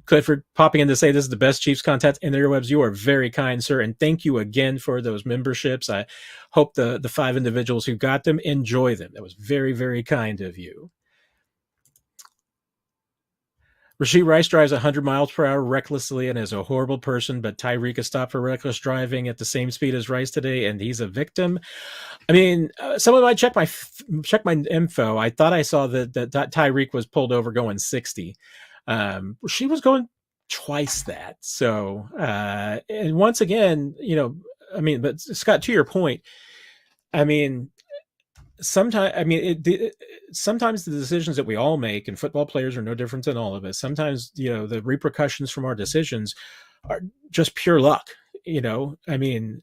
Clifford popping in to say this is the best Chiefs content in the airwaves. You are very kind, sir, and thank you again for those memberships. I hope the 5 individuals who got them enjoy them. That was very, very kind of you. Rashid Rice drives 100 miles per hour recklessly and is a horrible person, but Tyreek is stopped for reckless driving at the same speed as Rice today, and he's a victim. I mean, someone might check my info. I thought I saw that Tyreek was pulled over going 60. She was going twice that. So, and once again, but Scott, to your point, I mean, sometimes the decisions that we all make, and football players are no different than all of us. Sometimes, the repercussions from our decisions are just pure luck. I mean,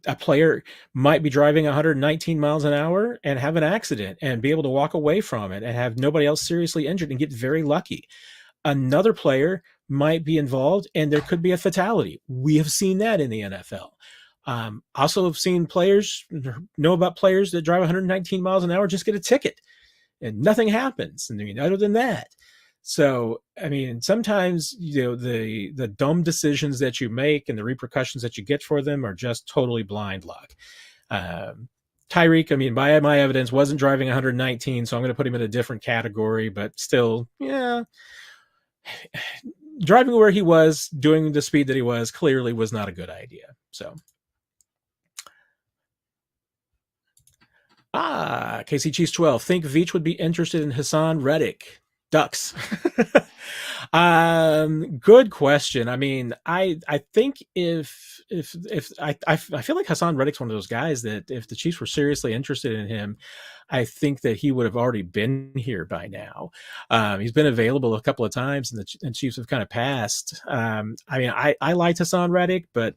a player might be driving 119 miles an hour and have an accident and be able to walk away from it and have nobody else seriously injured and get very lucky. Another player might be involved and there could be a fatality. We have seen that in the NFL. Also have seen know about players that drive 119 miles an hour, just get a ticket and nothing happens. And I mean, other than that. So, I mean, sometimes, the dumb decisions that you make and the repercussions that you get for them are just totally blind luck. Tyreek, I mean, by my evidence, wasn't driving 119, so I'm going to put him in a different category, but still, yeah, driving where he was, doing the speed that he was, clearly was not a good idea. So, KC Chiefs 12, think Veach would be interested in Hassan Reddick. Ducks. Good question. I mean, I think if I feel like Hassan Reddick's one of those guys that if the Chiefs were seriously interested in him, I think that he would have already been here by now. He's been available a couple of times, and the Chiefs have kind of passed. I mean, I liked Hassan Reddick, but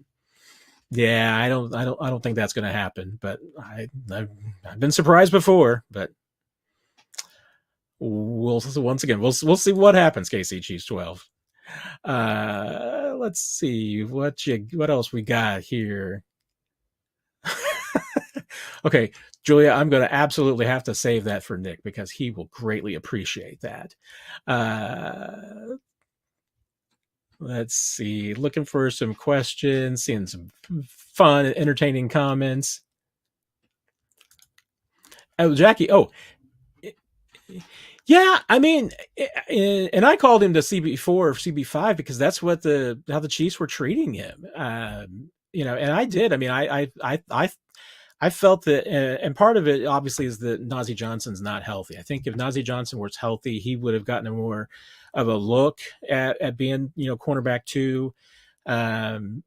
yeah, I don't think that's going to happen. But I've been surprised before, but once again we'll see what happens. KC Chiefs 12. Let's see what else we got here. Okay, Julia, I'm going to absolutely have to save that for Nick because he will greatly appreciate that. Let's see, looking for some questions, seeing some fun, entertaining comments. Oh, Jackie. Oh, yeah. I mean, and I called him the CB4 or CB5 because that's what how the Chiefs were treating him. And I did. I mean, I felt that, and part of it obviously is that Najee Johnson's not healthy. I think if Najee Johnson was healthy, he would have gotten a more of a look at being, cornerback 2. I'm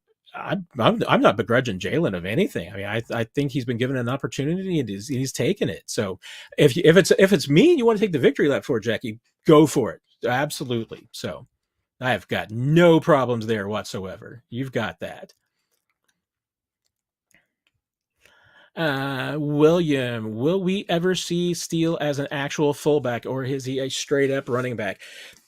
not begrudging Jalen of anything. I mean, I think he's been given an opportunity and he's taken it. So if it's me and you want to take the victory lap for it, Jackie, go for it. Absolutely. So I have got no problems there whatsoever. You've got that. William, will we ever see Steele as an actual fullback, or is he a straight up running back?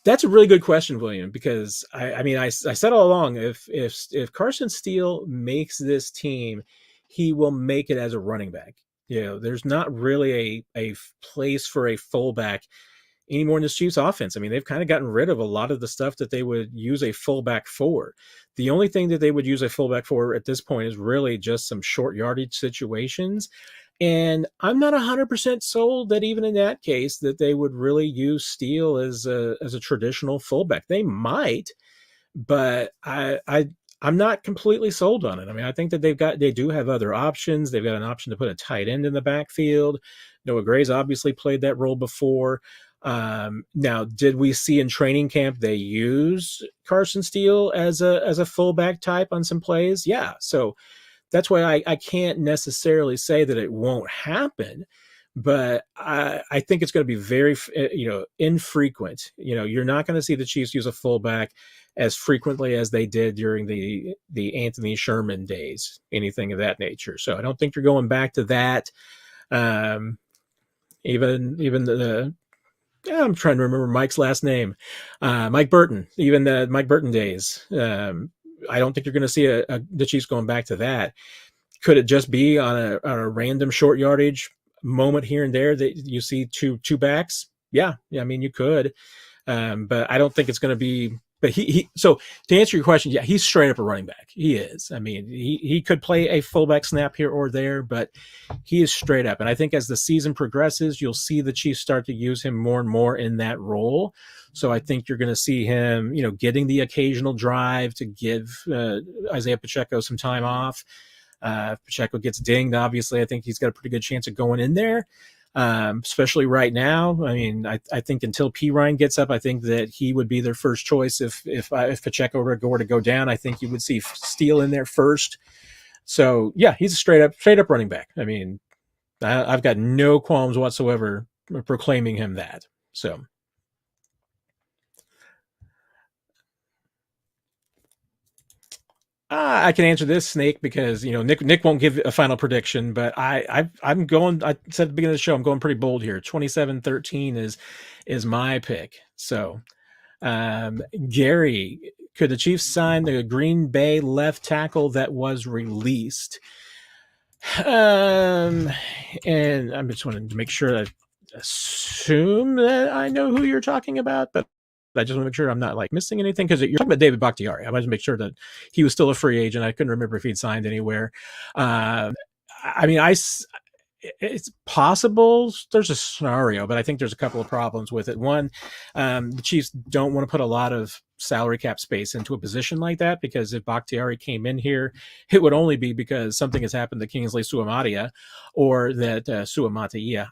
That's a really good question, William, because I mean, I said all along, if Carson Steele makes this team, he will make it as a running back. There's not really a place for a fullback anymore in this Chiefs offense. I mean, they've kind of gotten rid of a lot of the stuff that they would use a fullback for. The only thing that they would use a fullback for at this point is really just some short yardage situations. And I'm not 100% sold that even in that case that they would really use Steele as a traditional fullback. They might, but I'm not completely sold on it. I mean, I think that they do have other options. They've got an option to put a tight end in the backfield. Noah Gray's obviously played that role before. Now, did we see in training camp they use Carson Steele as a fullback type on some plays? Yeah. So that's why I can't necessarily say that it won't happen, but I think it's going to be very, infrequent. You're not going to see the Chiefs use a fullback as frequently as they did during the Anthony Sherman days, anything of that nature. So I don't think you're going back to that. I'm trying to remember Mike's last name. Mike Burton, even the Mike Burton days. I don't think you're going to see the Chiefs going back to that. Could it just be on a random short yardage moment here and there that you see two backs? Yeah. I mean, you could. But I don't think it's going to be. But so to answer your question, yeah, he's straight up a running back. He is. I mean, he could play a fullback snap here or there, but he is straight up. And I think as the season progresses, you'll see the Chiefs start to use him more and more in that role. So I think you're going to see him, getting the occasional drive to give Isaiah Pacheco some time off. If Pacheco gets dinged, obviously, I think he's got a pretty good chance of going in there. Especially right now. I mean, I think until P. Ryan gets up, I think that he would be their first choice. If Pacheco were to go down, I think you would see Steele in there first. So yeah, he's a straight up running back. I mean, I've got no qualms whatsoever proclaiming him that. So. I can answer this, Snake, because Nick won't give a final prediction, but I'm going. I said at the beginning of the show, I'm going pretty bold here. 27-13 is my pick. So, Gary, could the Chiefs sign the Green Bay left tackle that was released? And I'm just wanting to make sure that I assume that I know who you're talking about, but I just want to make sure I'm not missing anything, because you're talking about David Bakhtiari. I wanted to make sure that he was still a free agent. I couldn't remember if he'd signed anywhere. I mean, it's possible there's a scenario, but I think there's a couple of problems with it. One, the Chiefs don't want to put a lot of salary cap space into a position like that, because if Bakhtiari came in here, it would only be because something has happened to Kingsley Suamatia, or that Suamatia.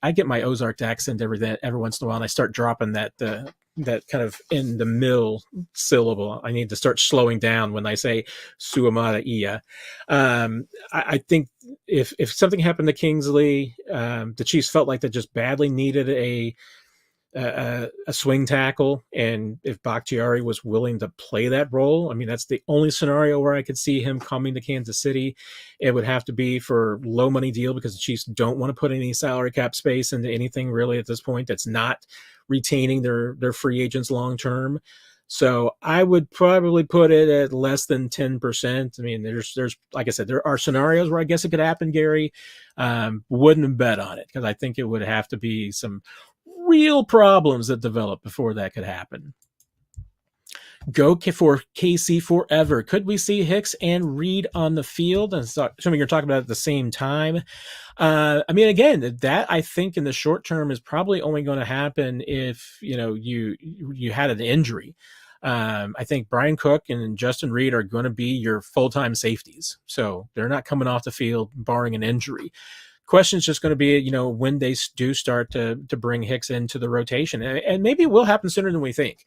I get my Ozark accent every once in a while, and I start dropping that that kind of in the middle syllable. I need to start slowing down when I say Suamata Ia. I think if something happened to Kingsley, the Chiefs felt like they just badly needed a swing tackle, and if Bakhtiari was willing to play that role, I mean, that's the only scenario where I could see him coming to Kansas City. It would have to be for low money deal because the Chiefs don't want to put any salary cap space into anything really at this point that's not retaining their free agents long term. So I would probably put it at less than 10%. I mean, there's like I said, there are scenarios where I guess it could happen, Gary. Wouldn't bet on it because I think it would have to be some real problems that develop before that could happen. Go for KC forever. Could we see Hicks and Reed on the field? And assuming you're talking about it at the same time. I mean, again, that I think in the short term is probably only going to happen if you had an injury. I think Brian Cook and Justin Reed are going to be your full-time safeties, so they're not coming off the field barring an injury. Question is just going to be, when they do start to bring Hicks into the rotation, and maybe it will happen sooner than we think.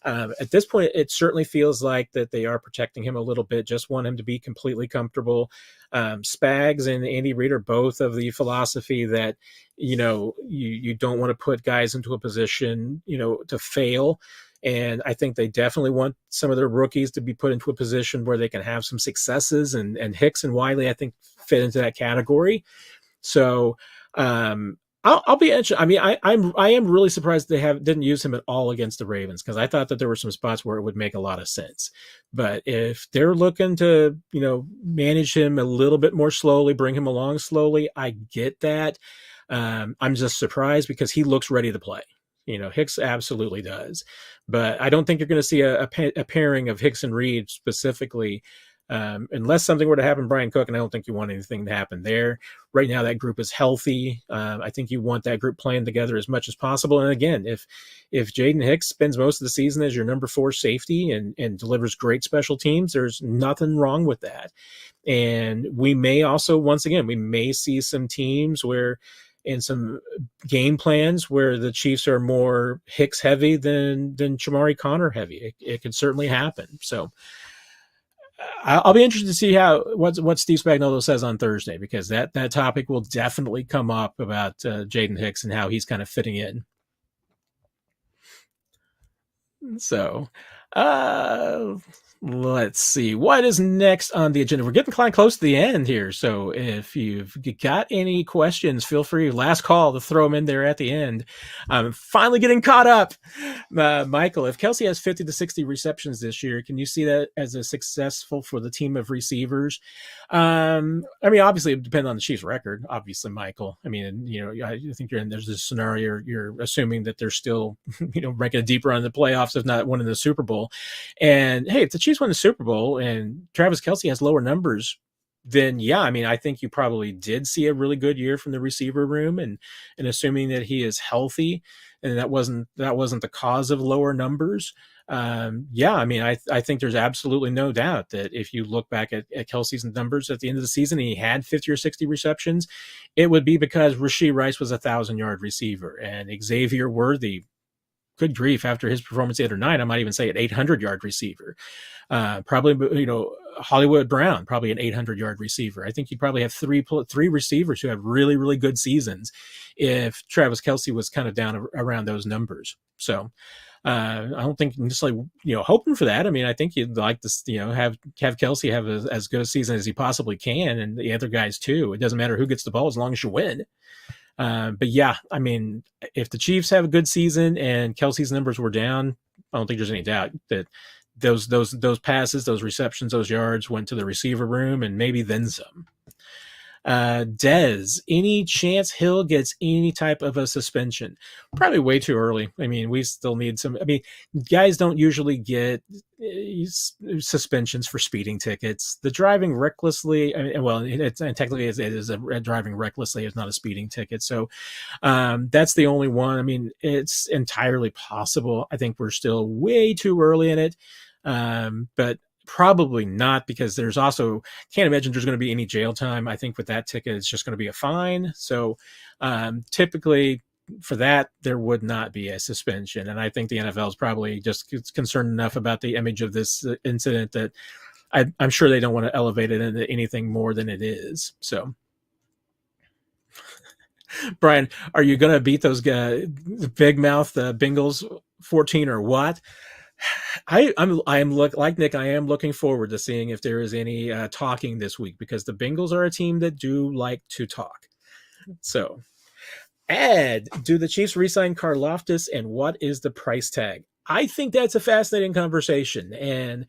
At this point, it certainly feels like that they are protecting him a little bit, just want him to be completely comfortable. Spags and Andy Reid are both of the philosophy that, you don't want to put guys into a position, to fail. And I think they definitely want some of their rookies to be put into a position where they can have some successes, and Hicks and Wiley, I think, fit into that category. So, I'll be interested. I mean, I am really surprised they didn't use him at all against the Ravens, because I thought that there were some spots where it would make a lot of sense. But if they're looking to, manage him a little bit more slowly, bring him along slowly, I get that. I'm just surprised because he looks ready to play. Hicks absolutely does. But I don't think you're going to see a pairing of Hicks and Reed specifically, unless something were to happen to Brian Cook, and I don't think you want anything to happen there. Right now, that group is healthy. I think you want that group playing together as much as possible. And again, if Jaden Hicks spends most of the season as your number 4 safety and delivers great special teams, there's nothing wrong with that. And we may also, once again, we may see some teams where in some game plans where the Chiefs are more Hicks heavy than Chamari Connor heavy. It could certainly happen. So I'll be interested to see what Steve Spagnuolo says on Thursday, because that topic will definitely come up about Jaden Hicks and how he's kind of fitting in. So, let's see what is next on the agenda. We're getting kind of close to the end here, so if you've got any questions, feel free, last call, to throw them in there at the end. I'm finally getting caught up. Michael, if Kelce has 50 to 60 receptions this year, can you see that as a successful for the team of receivers? I mean, obviously it depends on the Chiefs record, obviously, Michael. I mean, I think there's this scenario, you're assuming that they're still, ranking deeper on the playoffs, if not winning the Super Bowl. And hey, if the Chiefs win the Super Bowl and Travis Kelce has lower numbers, then yeah, I mean, I think you probably did see a really good year from the receiver room, and assuming that he is healthy and that wasn't the cause of lower numbers. Yeah, I mean, I think there's absolutely no doubt that if you look back at Kelce's numbers at the end of the season, and he had 50 or 60 receptions, it would be because Rashee Rice was a 1,000-yard receiver, and Xavier Worthy, good grief, after his performance the other night, I might even say an 800-yard receiver. Probably, Hollywood Brown, probably an 800-yard receiver. I think you probably have three receivers who have really, really good seasons if Travis Kelce was kind of down around those numbers. So I don't think necessarily, hoping for that. I mean, I think you'd like to, have Kelce have as good a season as he possibly can, and the other guys too. It doesn't matter who gets the ball as long as you win. But yeah, I mean, if the Chiefs have a good season and Kelce's numbers were down, I don't think there's any doubt that those passes, those receptions, those yards went to the receiver room, and maybe then some. Dez, any chance Hill gets any type of a suspension? Probably way too early. I mean, we still need some. I mean, guys don't usually get suspensions for speeding tickets. The driving recklessly, technically it is a driving recklessly. It's not a speeding ticket. So that's the only one. I mean, it's entirely possible. I think we're still way too early in it. But probably not, because there's also, can't imagine there's going to be any jail time. I think with that ticket, it's just going to be a fine. So typically for that, there would not be a suspension. And I think the NFL is probably just concerned enough about the image of this incident that I'm sure they don't want to elevate it into anything more than it is. So, Brian, are you going to beat those big mouth Bengals 14 or what? I'm like Nick. I am looking forward to seeing if there is any talking this week, because the Bengals are a team that do like to talk. So, Ed, do the Chiefs re-sign Karlaftis, and what is the price tag? I think that's a fascinating conversation, and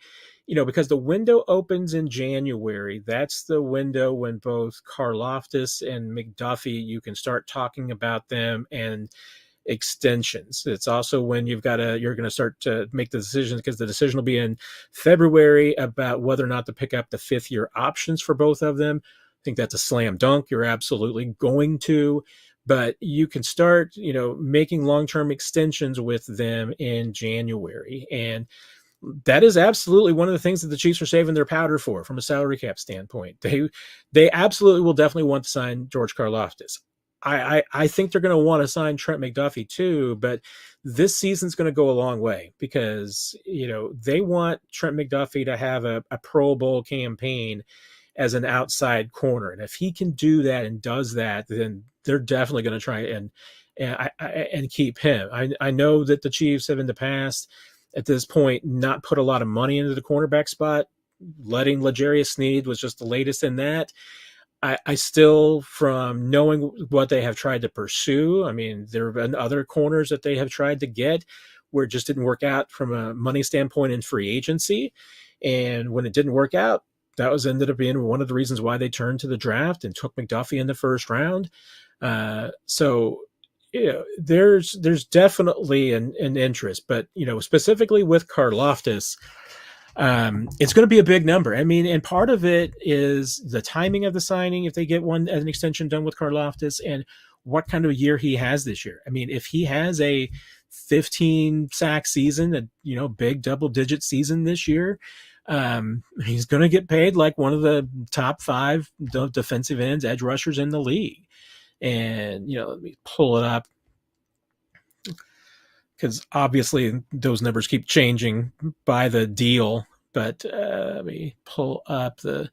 because the window opens in January, that's the window when both Karlaftis and McDuffie, you can start talking about them and extensions. It's also when you're going to start to make the decisions, because the decision will be in February about whether or not to pick up the 5th-year options for both of them. I think that's a slam dunk. You're absolutely going to, but you can start, making long-term extensions with them in January. And that is absolutely one of the things that the Chiefs are saving their powder for from a salary cap standpoint. They absolutely will definitely want to sign George Karlaftis. I think they're going to want to sign Trent McDuffie too, but this season's going to go a long way, because they want Trent McDuffie to have a Pro Bowl campaign as an outside corner, and if he can do that and does that, then they're definitely going to try and keep him. I know that the Chiefs have in the past, at this point, not put a lot of money into the cornerback spot. Letting L'Jarius Sneed was just the latest in that. I still, from knowing what they have tried to pursue, I mean, there have been other corners that they have tried to get where it just didn't work out from a money standpoint in free agency. And when it didn't work out, that ended up being one of the reasons why they turned to the draft and took McDuffie in the first round. So there's definitely an interest, but specifically with Karlaftis, it's going to be a big number. I mean, and part of it is the timing of the signing, if they get an extension done with Karlaftis, and what kind of a year he has this year. I mean, if he has a 15 sack season, a big double-digit season this year, he's going to get paid like one of the top 5 defensive ends, edge rushers in the league. And, let me pull it up, because obviously those numbers keep changing by the deal. But let me pull up the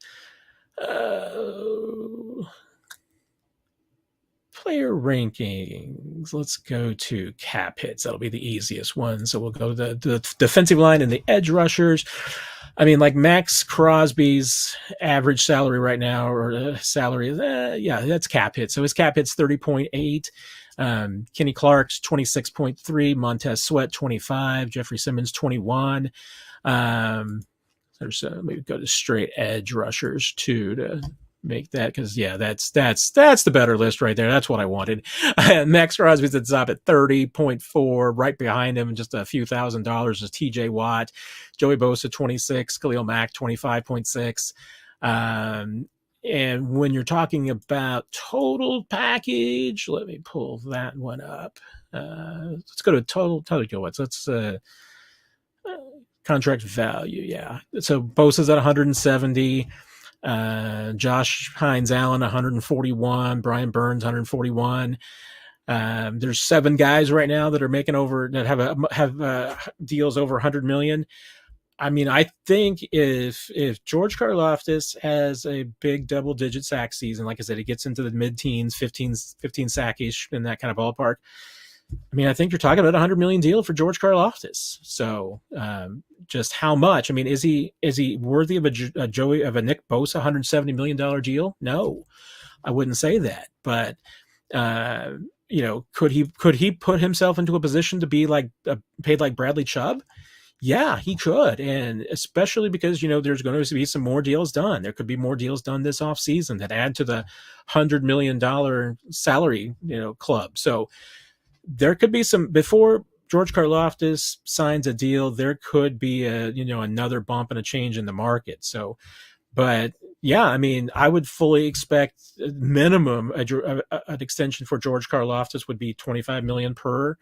player rankings. Let's go to cap hits. That'll be the easiest one. So we'll go to the defensive line and the edge rushers. I mean, like Max Crosby's average salary right now, or salary, that's cap hit. So his cap hit's 30.8. Kenny Clark's 26.3, Montez Sweat 25, Jeffrey Simmons 21. There's maybe go to straight edge rushers too to make that, because that's the better list right there. That's what I wanted. Max Crosby's at top at 30.4. Right behind him, just a few $1,000s, is TJ Watt, Joey Bosa 26, Khalil Mack 25.6. And when you're talking about total package, let me pull that one up. Let's go to total kilowatts. Let's contract value. Yeah. So Bosa's at 170. Josh Hines Allen 141. Brian Burns 141. There's 7 guys right now that are making over, that have deals over 100 million. I mean, I think if George Karlaftis has a big double-digit sack season, like I said, he gets into the mid-teens, 15 sack-ish, in that kind of ballpark. I mean, I think you're talking about a $100 million deal for George Karlaftis. So, just how much? I mean, is he worthy of a Nick Bosa $170 million deal? No, I wouldn't say that. But could he put himself into a position to be like paid like Bradley Chubb? Yeah, he could. And especially because, there's going to be some more deals done. There could be more deals done this offseason that add to the $100 million salary, club. So there could be some, before George Karlaftis signs a deal, there could be another bump and a change in the market. So, but yeah, I mean, I would fully expect minimum an extension for George Karlaftis would be $25 million per,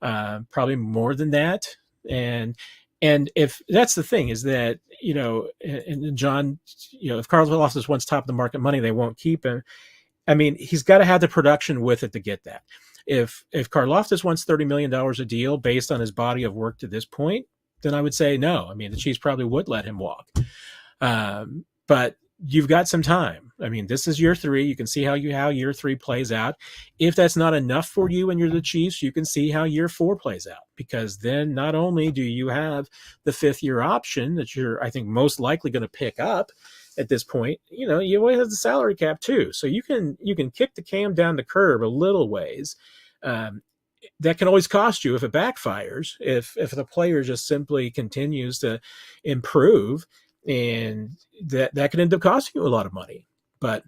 probably more than that. And if that's the thing, is that, and John, if Karlaftis wants top of the market money, they won't keep him. I mean, he's got to have the production with it to get that. If Karlaftis wants $30 million a deal based on his body of work to this point, then I would say no. I mean, the Chiefs probably would let him walk. But you've got some time. I mean, this is year 3. You can see how year 3 plays out. If that's not enough for you and you're the Chiefs, you can see how year 4 plays out, because then not only do you have the 5th year option that you're, I think, most likely going to pick up at this point, you always have the salary cap too. So you can kick the can down the curb a little ways. That can always cost you if it backfires, if the player just simply continues to improve, and that could end up costing you a lot of money. But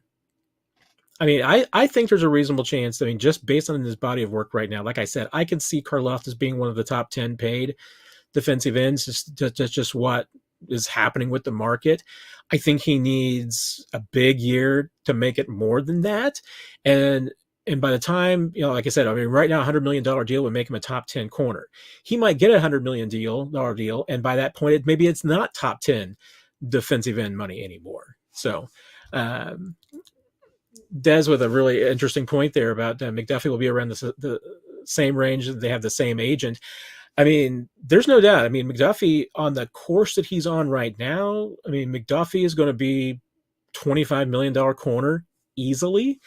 I mean, I think there's a reasonable chance. I mean, just based on his body of work right now, like I said, I can see Karlaftis being one of the top 10 paid defensive ends. Just what is happening with the market. I think he needs a big year to make it more than that. And by the time, like I said, I mean, right now, $100 million deal would make him a top 10 corner. He might get a $100 million deal. And by that point, maybe it's not top 10 defensive end money anymore. So, Des with a really interesting point there about McDuffie will be around the same range. They have the same agent. I mean, there's no doubt. I mean, McDuffie, on the course that he's on right now, I mean, McDuffie is going to be $25 million corner easily.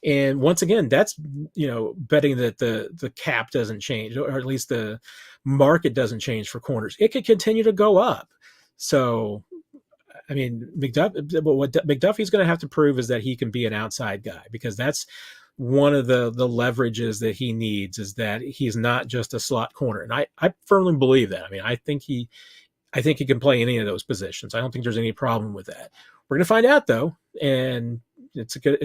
And once again, that's, betting that the cap doesn't change, or at least the market doesn't change for corners. It could continue to go up. So, I mean, what McDuffie's going to have to prove is that he can be an outside guy, because that's one of the leverages that he needs, is that he's not just a slot corner. And I firmly believe that. I mean, I think he can play any of those positions. I don't think there's any problem with that. We're going to find out though. And it's going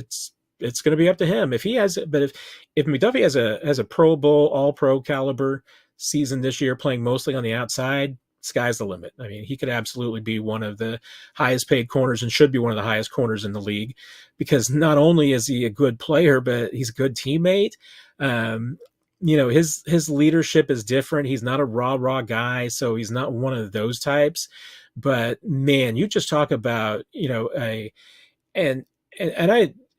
to be up to him if he has it. But if McDuffie has a Pro Bowl, all pro caliber season this year, playing mostly on the outside, sky's the limit. I mean, he could absolutely be one of the highest paid corners, and should be one of the highest corners in the league, because not only is he a good player, but he's a good teammate. His leadership is different. He's not a raw guy, so he's not one of those types. But man, you just talk about,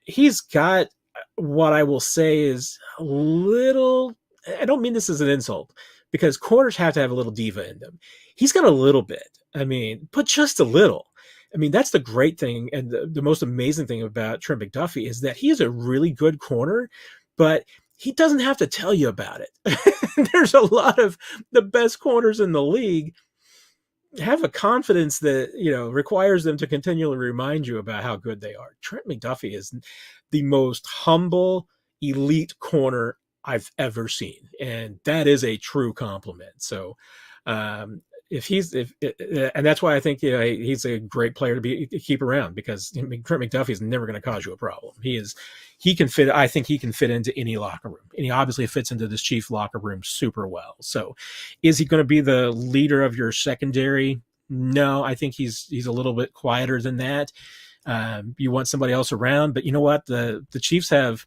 he's got what I will say is a little, I don't mean this as an insult, because corners have to have a little diva in them. He's got a little bit, I mean, but just a little. I mean, that's the great thing, and the most amazing thing about Trent McDuffie is that he is a really good corner, but he doesn't have to tell you about it. There's a lot of the best corners in the league have a confidence that, requires them to continually remind you about how good they are. Trent McDuffie is the most humble, elite corner I've ever seen, and that is a true compliment. So, and that's why I think he's a great player to keep around, because Trent McDuffie is never going to cause you a problem. He can fit. I think he can fit into any locker room, and he obviously fits into this Chief locker room super well. So, is he going to be the leader of your secondary? No, I think he's a little bit quieter than that. You want somebody else around, but you know what? The Chiefs have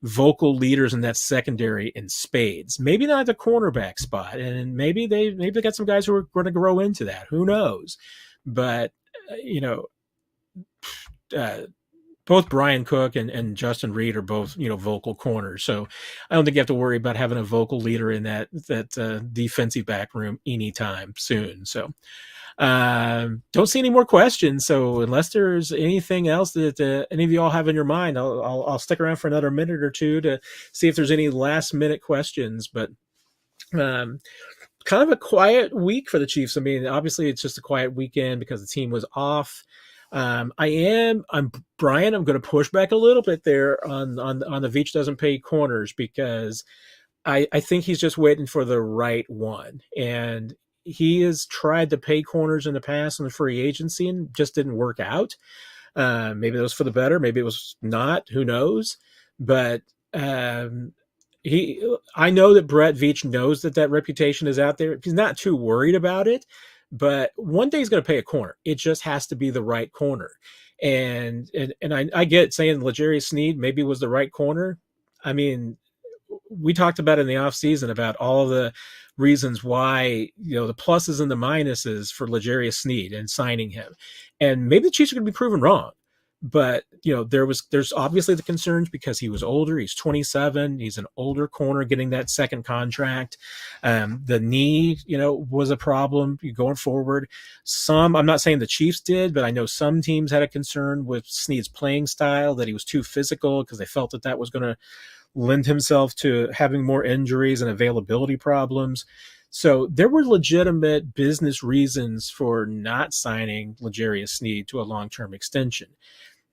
vocal leaders in that secondary in spades. Maybe not the cornerback spot, and maybe they got some guys who are going to grow into that. Who knows? But both Brian Cook and Justin Reed are both vocal corners, so I don't think you have to worry about having a vocal leader in that defensive back room anytime soon. So don't see any more questions. So unless there's anything else that any of you all have in your mind, I'll stick around for another minute or two to see if there's any last minute questions. But kind of a quiet week for the Chiefs. I mean, obviously it's just a quiet weekend because the team was off. I'm Brian. I'm going to push back a little bit there on the Veach doesn't pay corners, because I think he's just waiting for the right one. And he has tried to pay corners in the past in the free agency and just didn't work out. Maybe that was for the better. Maybe it was not. Who knows? But I know that Brett Veach knows that reputation is out there. He's not too worried about it. But one day he's going to pay a corner. It just has to be the right corner. And I get saying L'Jarius Sneed maybe was the right corner. I mean, we talked about in the offseason about all the reasons why, the pluses and the minuses for L'Jarius Sneed and signing him. And maybe the Chiefs are going to be proven wrong. But there's obviously the concerns because he was older. He's 27. He's an older corner getting that second contract. The knee, was a problem going forward. I'm not saying the Chiefs did, but I know some teams had a concern with Snead's playing style, that he was too physical because they felt that was going to lend himself to having more injuries and availability problems. So there were legitimate business reasons for not signing L'Jarius Sneed to a long-term extension.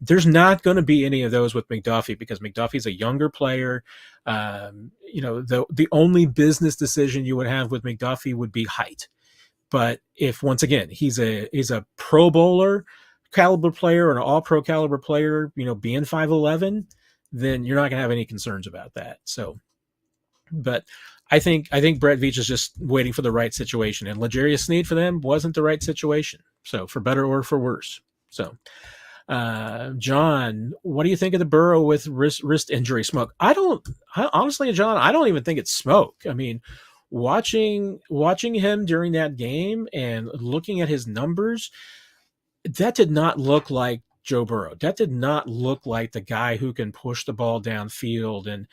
There's not going to be any of those with McDuffie because McDuffie's a younger player. The only business decision you would have with McDuffie would be height. But if, once again, he's a Pro Bowler caliber player or an All-Pro caliber player, being 5'11", then you're not going to have any concerns about that. So, but I think Brett Veach is just waiting for the right situation, and L'Jarius Sneed for them wasn't the right situation. So, for better or for worse. So, John, what do you think of the Burrow with wrist injury smoke? Honestly, John, I don't even think it's smoke. I mean, watching him during that game and looking at his numbers, that did not look like Joe Burrow. That did not look like the guy who can push the ball downfield. And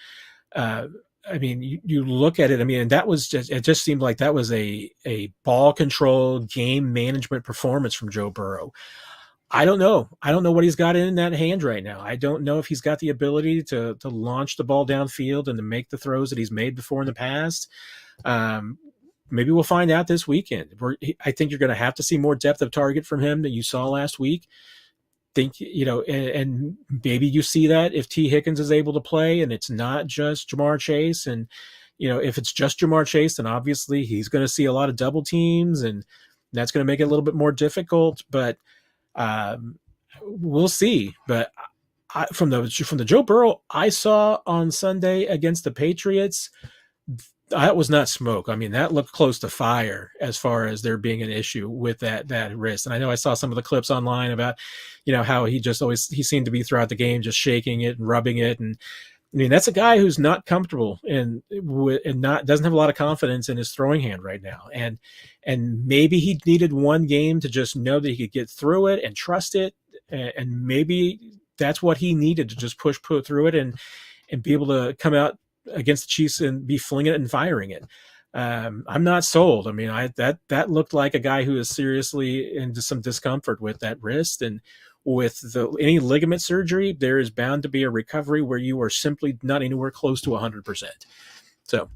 you look at it. And that was it just seemed like that was a ball control, game management performance from Joe Burrow. I don't know what he's got in that hand right now. I don't know if he's got the ability to launch the ball downfield and to make the throws that he's made before in the past. Maybe we'll find out this weekend. I think you're going to have to see more depth of target from him than you saw last week. And maybe you see that if T. Higgins is able to play and it's not just Jamar Chase. And, if it's just Jamar Chase, then obviously he's going to see a lot of double teams, and that's going to make it a little bit more difficult. But we'll see. But from the Joe Burrow I saw on Sunday against the Patriots, that was not smoke. I mean, that looked close to fire as far as there being an issue with that wrist. And I know I saw some of the clips online about, how he seemed to be throughout the game just shaking it and rubbing it. And I mean, that's a guy who's not comfortable and doesn't have a lot of confidence in his throwing hand right now. And maybe he needed one game to just know that he could get through it and trust it. And maybe that's what he needed to just push through it and be able to come out against the Chiefs and be flinging it and firing it. I'm not sold. I mean, that looked like a guy who is seriously into some discomfort with that wrist, and with any ligament surgery, there is bound to be a recovery where you are simply not anywhere close to 100%. So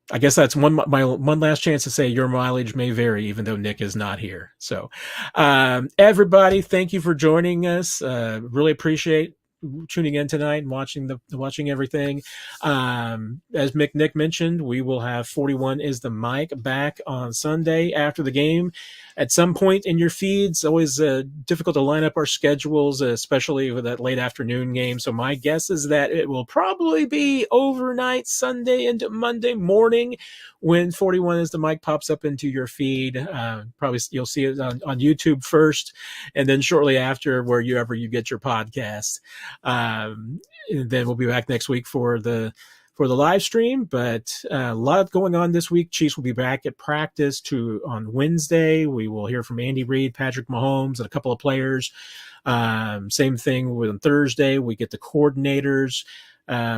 I guess that's my one last chance to say your mileage may vary, even though Nick is not here. So everybody, thank you for joining us. Really appreciate tuning in tonight and watching everything. As Nick mentioned, we will have 41 is the Mic back on Sunday after the game at some point in your feeds. Always difficult to line up our schedules, especially with that late afternoon game. So my guess is that it will probably be overnight Sunday into Monday morning when 41 is the Mic pops up into your feed. Probably you'll see it on YouTube first, and then shortly after wherever you get your podcast. And then we'll be back next week for the live stream, but a lot going on this week. Chiefs will be back at practice on Wednesday. We will hear from Andy Reid, Patrick Mahomes, and a couple of players. Same thing on Thursday. We get the coordinators,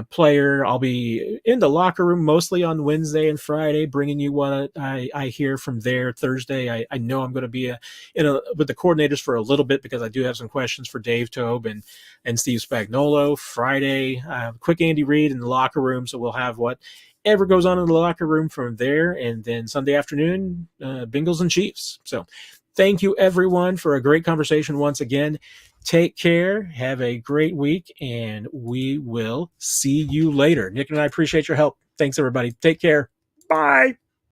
player. I'll be in the locker room mostly on Wednesday and Friday, bringing you what I hear from there. Thursday, I know I'm going to be with the coordinators for a little bit because I do have some questions for Dave Tobe and Steve Spagnuolo. Friday, quick Andy Reid in the locker room, so we'll have whatever goes on in the locker room from there. And then Sunday afternoon, Bengals and Chiefs. So thank you, everyone, for a great conversation once again. Take care. Have a great week, and we will see you later. Nick and I appreciate your help. Thanks, everybody. Take care. Bye.